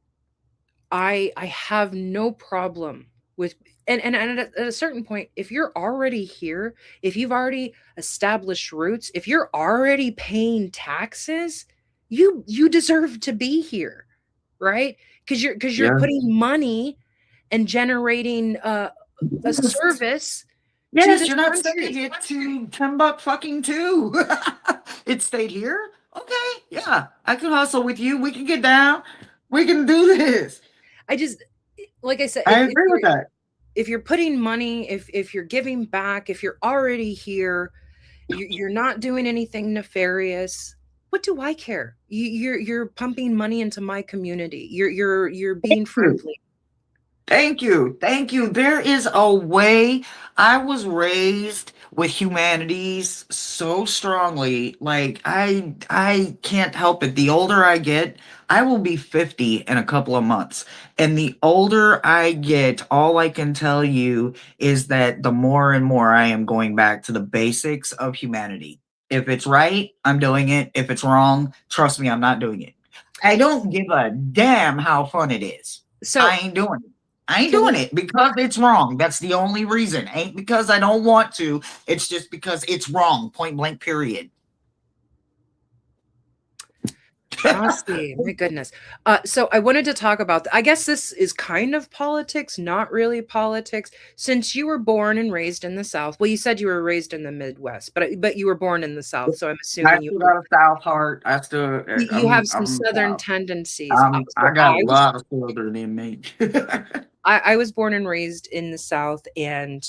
I have no problem with, and at a certain point, if you're already here, if you've already established roots, if you're already paying taxes, you deserve to be here, right? Because you're Yeah. putting money and generating a Yes. service to Yes, this you're not country. sending it to 10 buck fucking two. It stayed here. Okay, yeah, I can hustle with you. We can get down. We can do this. I just, like I said, I agree with that. if you're putting money, if you're giving back, if you're already here, you're not doing anything nefarious. What do I care? You're pumping money into my community. You're being friendly. Thank you. Thank you. There is a way. I was raised with humanities so strongly. Like, I can't help it. The older I get, I will be 50 in a couple of months. And the older I get, all I can tell you is that the more and more I am going back to the basics of humanity. If it's right, I'm doing it. If it's wrong, trust me, I'm not doing it. I don't give a damn how fun it is. So I ain't doing it. I ain't can doing we it because it's wrong. That's the only reason. Ain't because I don't want to. It's just because it's wrong. Point blank, period. I see. My goodness. So I wanted to talk about, I guess this is kind of politics, not really politics. Since you were born and raised in the South, well, you said you were raised in the Midwest, but you were born in the South, so I'm I assuming still got a South heart. I still, you have some I'm Southern South. tendencies. I got a lot of Southern in me. I was born and raised in the South, and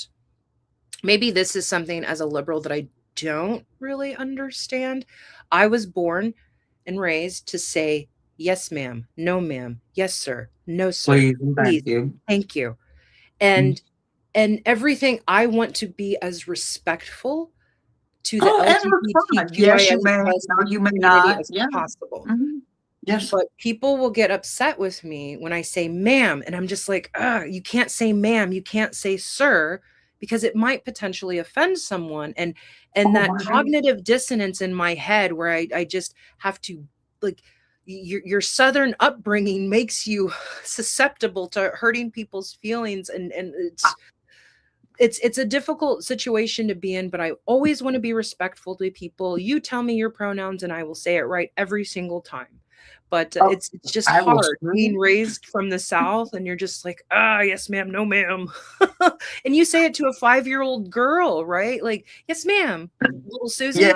maybe this is something as a liberal that I don't really understand. I was born and raised to say, yes, ma'am, no, ma'am, yes, sir, no, sir, Please and thank please, you. thank you. And everything I want to be as respectful to the Oh, and respond. Yes, LGBTQIA you may. plus No, you may community not. as Yeah. possible. Mhm. Yes. But people will get upset with me when I say ma'am, and I'm just like, you can't say ma'am, you can't say sir, because it might potentially offend someone. And Oh that my God. cognitive dissonance in my head where I just have to like your southern upbringing makes you susceptible to hurting people's feelings, and it's a difficult situation to be in, but I always want to be respectful to people. You tell me your pronouns and I will say it right every single time. But Oh, it's just I will hard scream. being raised from the South and you're just like, yes, ma'am, no, ma'am. And you say it to a 5-year-old girl, right? Like, yes, ma'am, little Yeah, Susie.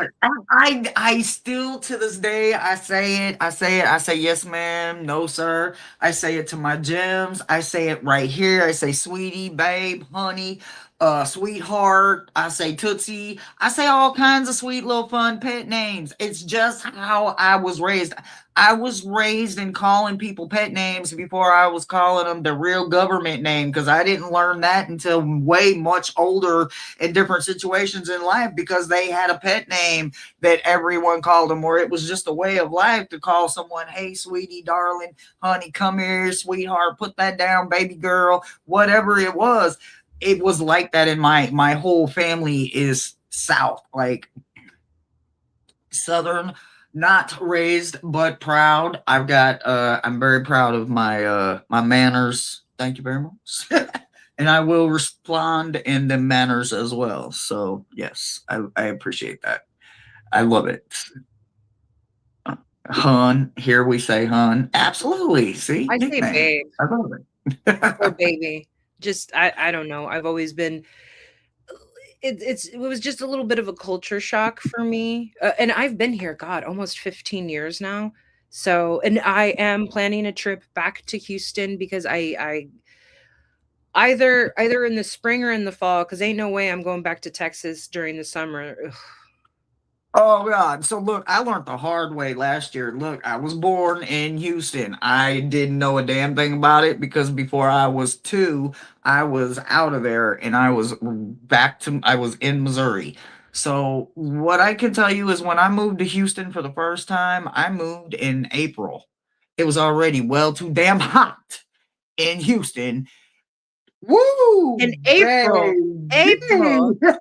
I still to this day I say it. I say it. I say yes, ma'am, no, sir. I say it to my gems. I say it right here. I say sweetie, babe, honey, sweetheart. I say tootsie. I say all kinds of sweet little fun pet names. It's just how I was raised. I was raised in calling people pet names before I was calling them the real government name because I didn't learn that until way much older in different situations in life because they had a pet name that everyone called them, or it was just a way of life to call someone, hey, sweetie, darling, honey, come here, sweetheart, put that down, baby girl, whatever it was. It was like that in my whole family is South, like Southern, not raised but proud. I'm very proud of my manners. Thank you very much. And I will respond in the manners as well. So yes, I appreciate that. I love it. Hun, here we say hun. Absolutely. See, I say nickname. babe I love or it. baby. Just I don't know. I've always been it was just a little bit of a culture shock for me, and I've been here, God, almost 15 years now. So, and I am planning a trip back to Houston because I either in the spring or in the fall, because ain't no way I'm going back to Texas during the summer. Ugh. Oh God. So look, I learned the hard way last year. Look, I was born in Houston. I didn't know a damn thing about it because before I was 2, I was out of there and I was in Missouri. So what I can tell you is when I moved to Houston for the first time, I moved in April. It was already well too damn hot in Houston. In Woo, April, April. baby.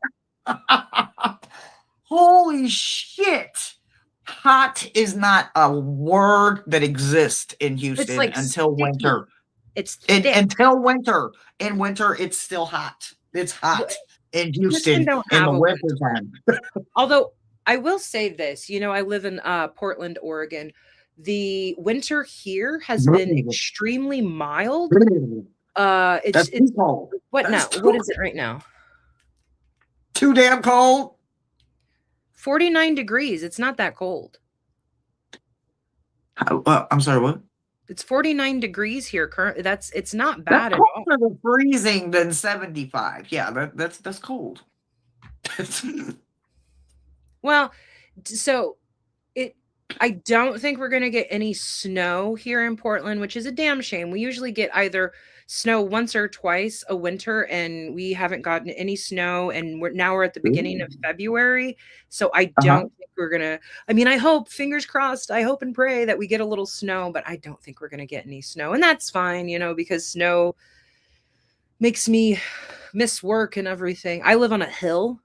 Holy shit. Hot is not a word that exists in It's Houston like until sticky. winter. It's And thick. until winter. In winter, it's still hot. It's Wh- hot in Houston Houston don't in have the a winter winter. time. Although I will say this, I live in Portland, Oregon. The winter here has been extremely mild. That's It's too cold. what That's now? What too, is it right now? too damn cold. 49 degrees. It's not that cold. I'm sorry, what? It's 49 degrees here currently. It's not That's bad at all. colder than freezing than 75. Yeah, that's cold. Well, so it I don't think we're gonna get any snow here in Portland, which is a damn shame. We usually get either snow once or twice a winter, and we haven't gotten any snow, and we're at the beginning of February. So I Uh-huh. don't think we're gonna. I mean, I hope, fingers crossed, I hope and pray that we get a little snow, but I don't think we're gonna get any snow. And that's fine, because snow makes me miss work and everything. I live on a hill,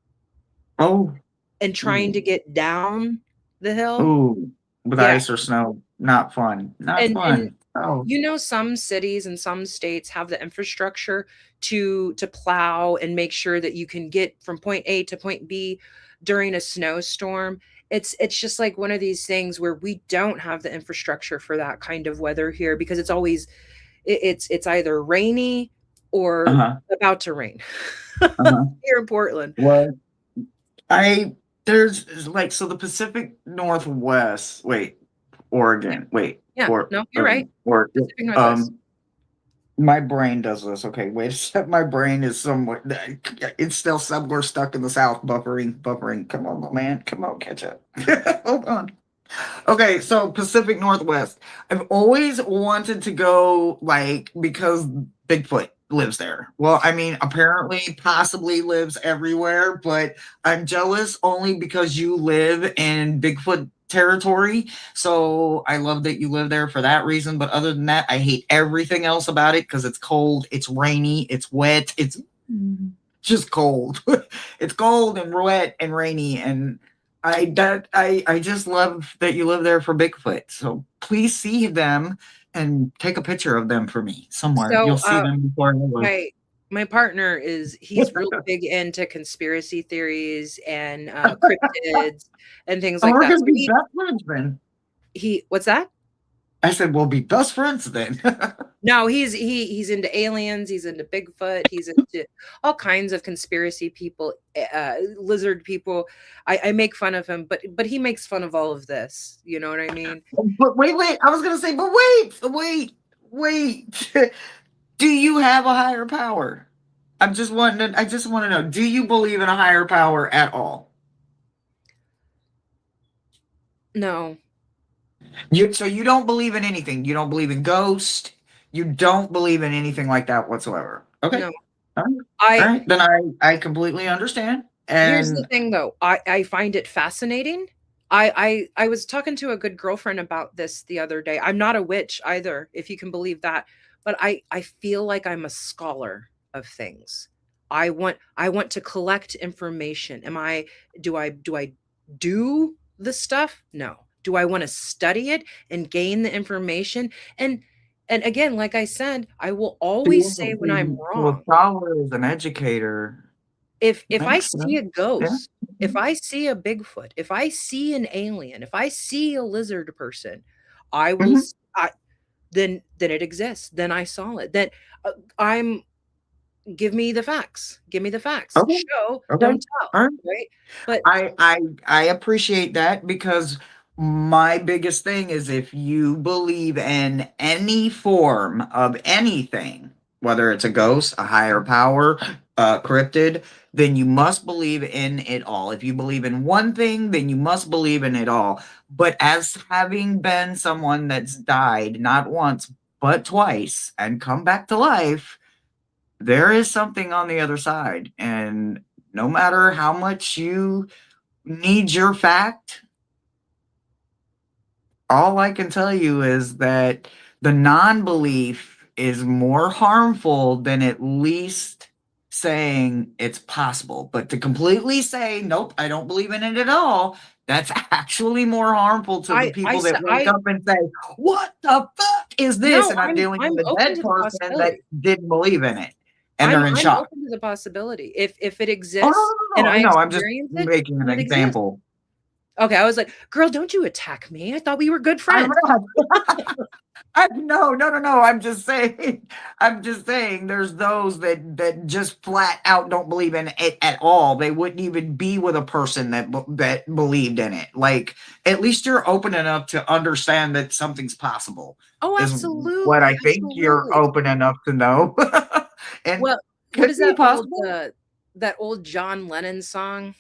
Oh. and trying to get down the hill. Ooh, with Yeah. ice or snow, not fun. Not And fun. Oh, some cities and some states have the infrastructure to plow and make sure that you can get from point A to point B during a snowstorm. it's just like one of these things where we don't have the infrastructure for that kind of weather here because it's always it's either rainy or Uh-huh. about to rain Uh-huh. here in Portland. Well, I there's like so the Pacific Northwest. Wait, Yeah, Oregon. Wait, yeah. No, you're right. or Pacific Northwest. um. My brain does this. Okay, wait a sec. My brain is somewhat. It's still somewhere stuck in the south, buffering, buffering. Come on, man. Come on, catch up. Hold on. Okay, so Pacific Northwest. I've always wanted to go, like, because Bigfoot lives there. Well, I mean, apparently, possibly lives everywhere, but I'm jealous only because you live in Bigfoot territory. So I love that you live there for that reason. But other than that, I hate everything else about it because it's cold, it's rainy, it's wet, it's just cold. It's cold and wet and rainy, and I just love that you live there for Bigfoot. So please see them and take a picture of them for me somewhere. You'll So, see them before I know my my partner is he's real it. big into conspiracy theories and cryptids and things Oh, like we're that. gonna So be best friends then. he what's that? I said we'll be best friends then. No, he's into aliens, he's into Bigfoot, he's into all kinds of conspiracy people, lizard people. I make fun of him, but he makes fun of all of this. You know what I mean? But wait. I was gonna say, but wait. Do you have a higher power? I just want to know, do you believe in a higher power at all? No, So you don't believe in anything. You don't believe in ghosts. You don't believe in anything like that whatsoever. Okay. no. All right. All I right. Then I completely understand. Here's the And thing though, I find it fascinating. I was talking to a good girlfriend about this the other day. I'm not a witch either, if you can believe that, but I feel like I'm a scholar of things. I want to collect information. Am I do I do the stuff? No. Do I want to study it and gain the information? And again, like I said, I will always say when I'm to a wrong. scholar as an educator If I makes see a sense. Yeah. ghost, if I see a Bigfoot, if I see an alien, if I see a lizard person, I will Hmm. s I then it exists, then I saw it, then, I'm give me the facts, give me the facts, Okay. show, Okay. don't tell, All right. right? But I appreciate that because my biggest thing is if you believe in any form of anything, whether it's a ghost, a higher power, cryptid, then you must believe in it all. If you believe in one thing, then you must believe in it all. But as having been someone that's died not once but twice and come back to life, there is something on the other side, and no matter how much you need your fact, all I can tell you is that the non-belief is more harmful than at least saying it's possible. But to completely say, nope, I don't believe in it at all, that's actually more harmful to the I people that said wake up and say, what the fuck is this? no, And I'm dealing I'm with a open dead to the person that possibility. didn't believe in it and they're in I'm shock. open to the possibility. If it Oh, exists and no, I no, I'm just experience it, making an then it exists. example. Okay, I was like, "Girl, don't you attack me. I thought we were good I'm friends." not. No. I'm just saying. I'm just saying. There's those that just flat out don't believe in it at all. They wouldn't even be with a person that believed in it. Like at least you're open enough to understand that something's possible. Oh, Is what absolutely, I think you're absolutely. open enough to know, and Well, what could is be possible. that old John Lennon song?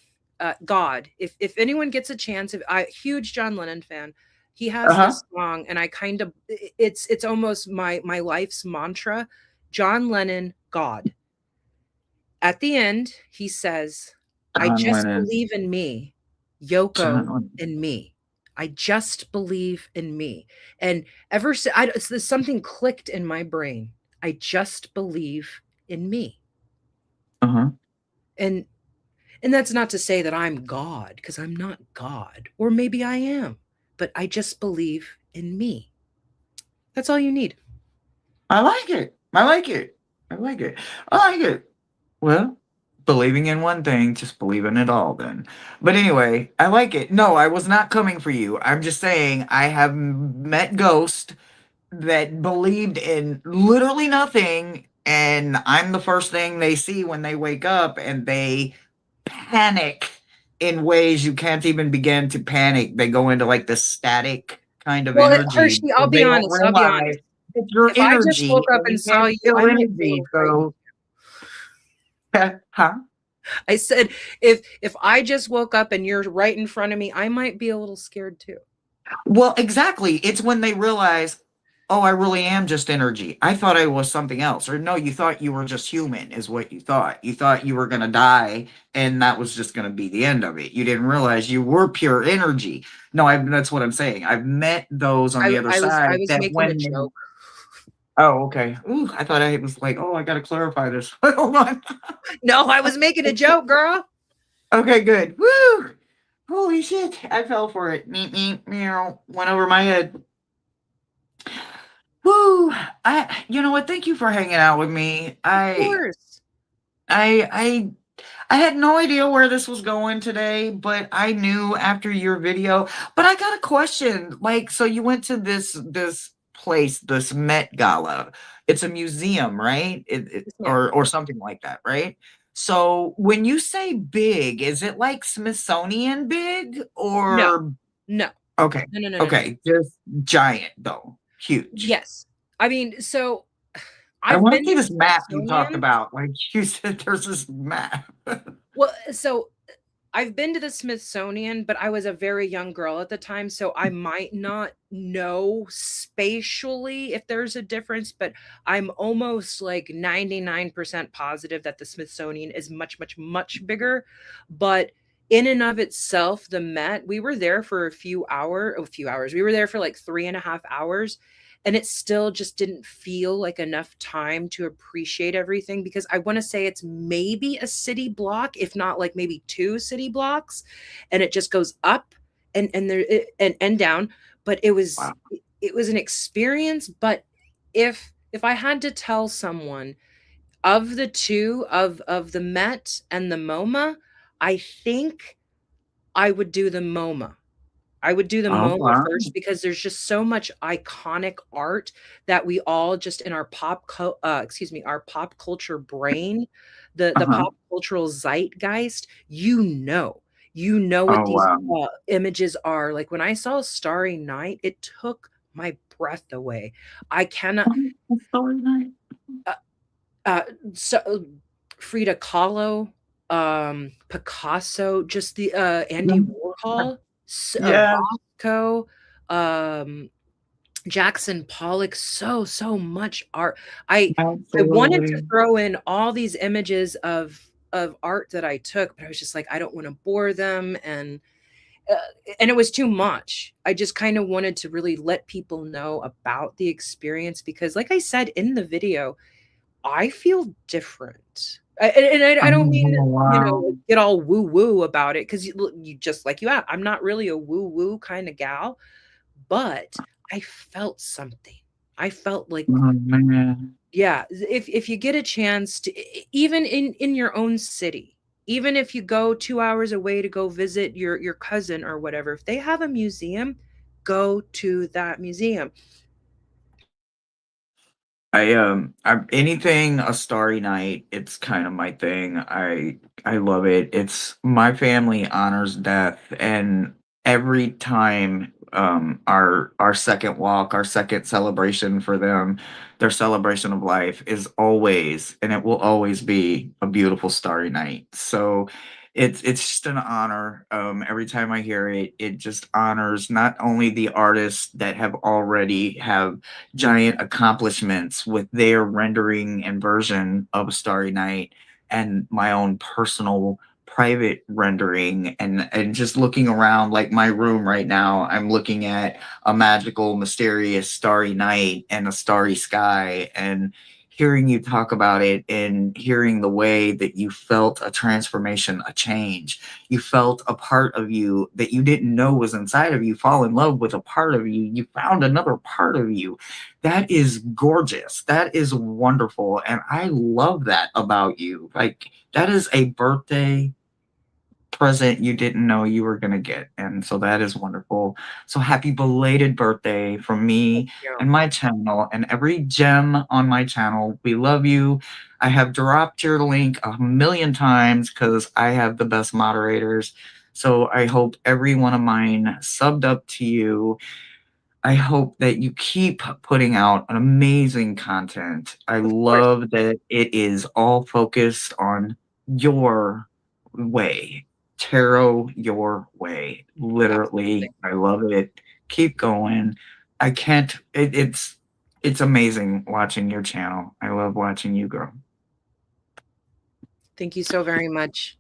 God. If anyone gets a chance, if I huge John Lennon fan, he Uh has huh. this song and I kind of it's almost my life's mantra. John Lennon, God. At the end, he says, "I John just Lennon. believe in me, John Yoko Lennon. and me. I just believe in me." And ever since, it's there's something clicked in my brain. I just believe in me. Uh huh. And that's not to say that I'm God, because I'm not God, or maybe I am, but I just believe in me. That's all you need. I like it. I like it. I like it. I like it. Well. believing in one thing, just believe in it all then. But anyway, I like it. No, I was not coming for you. I'm just saying I have met ghosts that believed in literally nothing, and I'm the first thing they see when they wake up, and they panic in ways you can't even begin to panic. They go into like the static kind of Well, energy Hershey, I'll because be they don't honest, I'll be realize honest. it's your If I just energy woke up and and you saw can't you, feel I might energy. faint right So, huh? I said, if I just woke up and you're right in front of me, I might be a little scared too. Well, exactly. It's when they realize, oh, I really am just energy. I thought I was something else. Or no, you thought you were just human, is what you thought. You thought you were going to die and that was just going to be the end of it. You didn't realize you were pure energy. No, that's what I'm saying. I've met those on the other I side was that making a when they, joke. oh, okay. Ooh, I thought I was like, oh, I got to clarify this. Hold on. No, I was making a joke, girl. Okay, good. Woo! Holy shit. I fell for it. Meep, meep, meow. Went over my head. Woo! You know what? Thank you for hanging out with me. Of course. I, I, I had no idea where this was going today, but I knew after your video. But I got a question. Like, so you went to this place, this Met Gala. It's a museum, right? Yes, ma'am. Or something like that, right? So when you say big, is it like Smithsonian big No, or no, okay, no, no, no, no, no. okay, just giant though, huge. Yes. I mean, so I I've wanna been see to this map you talked Smithsonian. about, like, you said there's this map. Well, so I've been to the Smithsonian, but I was a very young girl at the time, so I might not know spatially if there's a difference, but I'm almost like 99% positive that the Smithsonian is much, much, much bigger. But in and of itself, the Met, we were there for a few hours. We were there for like 3.5 hours. And it still just didn't feel like enough time to appreciate everything because I want to say it's maybe a city block, if not like maybe two city blocks, and it just goes up and down. But Wow. it was an experience. But if I had to tell someone of the two of the Met and the MoMA, I think I would do the MoMA. I would do the Oh, MoMA wow. first because there's just so much iconic art that we all just in our our pop culture brain, the Uh-huh. pop cultural zeitgeist, you know what Oh, these, wow. images are. Like, when I saw Starry Night, it took my breath away. I cannot Oh, that's story night. uh, uh, so Frida Kahlo, Picasso, just the, Andy Warhol, Yeah, Rothko, um, Jackson Pollock, so much art. I wanted to absolutely. throw in all these images of art that I took, but I was just like, I don't wanna bore them, uh, and it was too much. I just kinda wanted to really let people know about the experience because like I said in the video, I feel different. I don't Oh, mean, wow. like, get all woo woo about it because you just like you are. I'm not really a woo woo kind of gal, but I felt something. I felt like, Oh, man. yeah, if you get a chance to even in your own city, even if you go 2 hours away to go visit your cousin or whatever, if they have a museum, go to that museum. I anything a starry night, it's kind of my thing. I love it. It's my family honors death, and every time our second walk, our second celebration for them, their celebration of life is always and it will always be a beautiful starry night. So it's just an honor. Every time I hear it, it just honors not only the artists that have already have giant accomplishments with their rendering and version of a Starry Night and my own personal private rendering and just looking around like my room right now, I'm looking at a magical mysterious starry night and a starry sky, and hearing you talk about it and hearing the way that you felt a transformation, a change. You felt a part of you that you didn't know was inside of you fall in love with a part of you. You found another part of you. That is gorgeous. That is wonderful. And I love that about you. Like, that is a birthday present you didn't know you were going to get. And so that is wonderful. So happy belated birthday from me Yeah. and my channel and every gem on my channel. We love you. I have dropped your link a million times because I have the best moderators. So I hope every one of mine subbed up to you. I hope that you keep putting out an amazing content. I Of course. love that it is all focused on your way. Tarot your way. Literally, Absolutely. I love it. Keep going. I can't it's amazing watching your channel. I love watching you grow. Thank you so very much.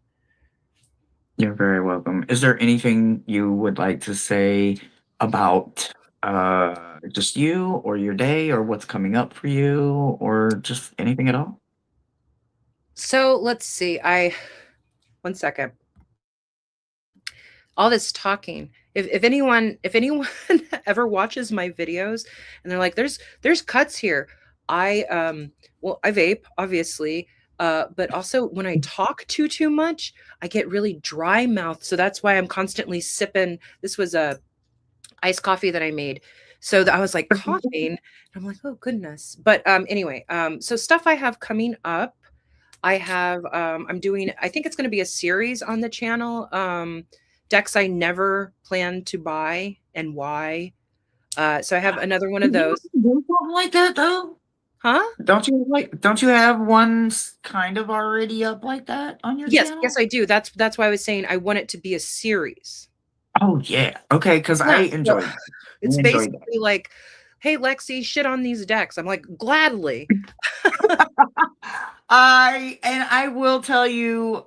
You're very welcome. Is there anything you would like to say about just you or your day or what's coming up for you or just anything at all? So let's see. I one second. All this talking. If anyone ever watches my videos and they're like, there's cuts here. Well, I vape, obviously. But also when I talk too much, I get really dry mouth. So that's why I'm constantly sipping. This was a iced coffee that I made. So I was like coughing. And I'm like, oh goodness. But anyway, so stuff I have coming up. I'm doing, I think it's going to be a series on the channel. Decks I never planned to buy and why. So I have another one of Did you those. do something like that though? Huh? Don't you have one kind of already up like that on your Yes, yes, channel? I do. That's why I was saying I want it to be a series. Oh yeah. Okay, because I Yeah. So enjoyed that. it's I enjoyed that. basically like, hey Lexi, shit on these decks. I'm like, gladly. I will tell you,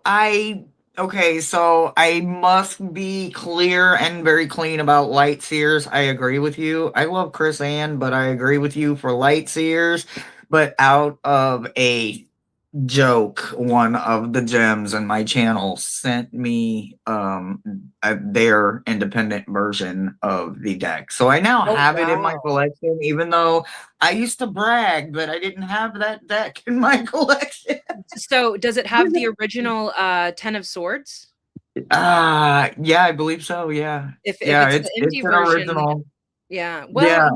okay, so I must be clear and very clean about light seers. I agree with you. I love Chris Ann, but I agree with you for light seers. But out of a joke, one of the gems in my channel sent me their independent version of the deck. So I now Oh have it in my wow. collection, even though I used to brag that I didn't have that deck in my collection. So does it have the original 10 of swords? Yeah, I believe so. Yeah. If Yeah, it's the it's indie an version, original. yeah. Well, Yeah.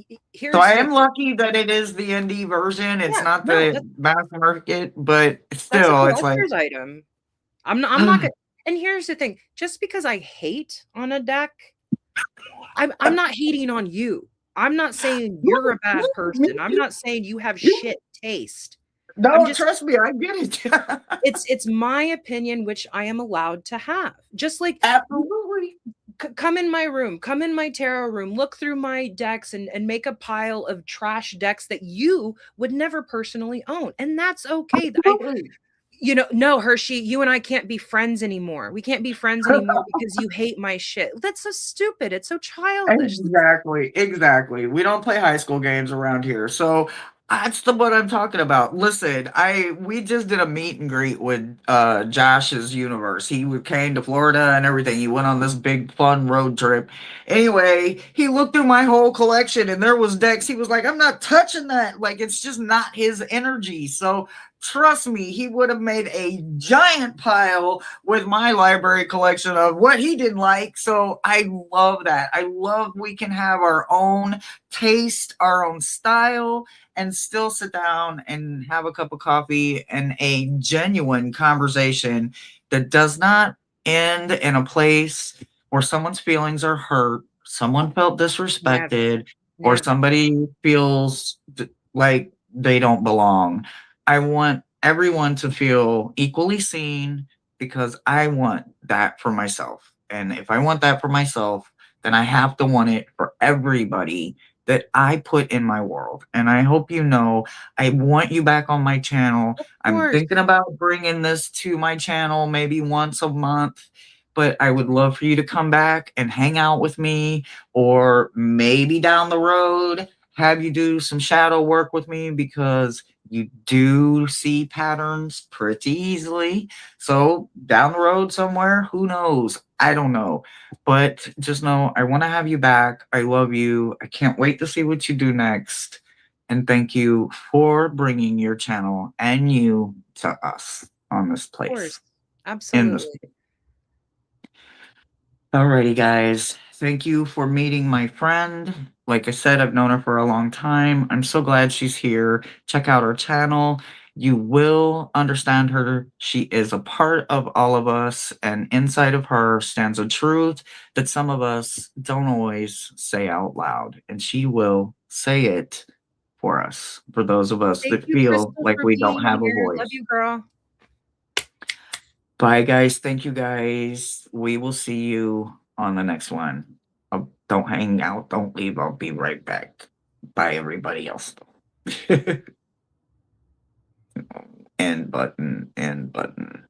So here's I the am lucky that it is the indie version. It's yeah, not no, the mass market, but that's a still, it's like collector's item. I'm not gonna, and here's the thing, just because I hate on a deck, I'm not hating on you. I'm not saying you're a bad me person. I'm too. not saying you have shit taste. I'm No, just trust me, I get it. it's my opinion which I am allowed to have. Just like Absolutely. come in my room, come in my tarot room, look through my decks and make a pile of trash decks that you would never personally own. And that's okay. Absolutely. No, Hershey, you and I can't be friends anymore. We can't be friends anymore because you hate my shit. That's so stupid. It's so childish. Exactly, exactly. We don't play high school games around here. So that's what I'm talking about. Listen, I we just did a meet and greet with Josh's universe. Came to Florida and everything. He went on this big fun road trip. Anyway, he looked through my whole collection and there was decks. He was like, I'm not touching that. Like it's just not his energy. So trust me, he would have made a giant pile with my library collection of what he didn't like. So I love that. I love we can have our own taste, our own style, and still sit down and have a cup of coffee and a genuine conversation that does not end in a place where someone's feelings are hurt, someone felt Never, disrespected, or never. somebody feels like they don't belong. I want everyone to feel equally seen because I want that for myself. And if I want that for myself, then I have to want it for everybody that I put in my world. And I hope you know, I want you back on my channel. Of I'm course. thinking about bringing this to my channel maybe once a month, but I would love for you to come back and hang out with me, or maybe down the road have you do some shadow work with me because you do see patterns pretty easily. So down the road somewhere, who knows? I don't know. But just know I want to have you back. I love you. I can't wait to see what you do next. And thank you for bringing your channel and you to us on this Of course. place. In this Absolutely. Alrighty, guys. Thank you for meeting my friend. Like I said, I've known her for a long time. I'm so glad she's here. Check out her channel. You will understand her. She is a part of all of us, and inside of her stands a truth that some of us don't always say out loud. And she will say it for us, for those of us Thank that you, feel Crystal, like for we don't being have a here. Love voice. you, girl. Bye, guys. Thank you, guys. We will see you on the next one. Don't hang out. Don't leave. I'll be right back. Bye, everybody else. End button. End button.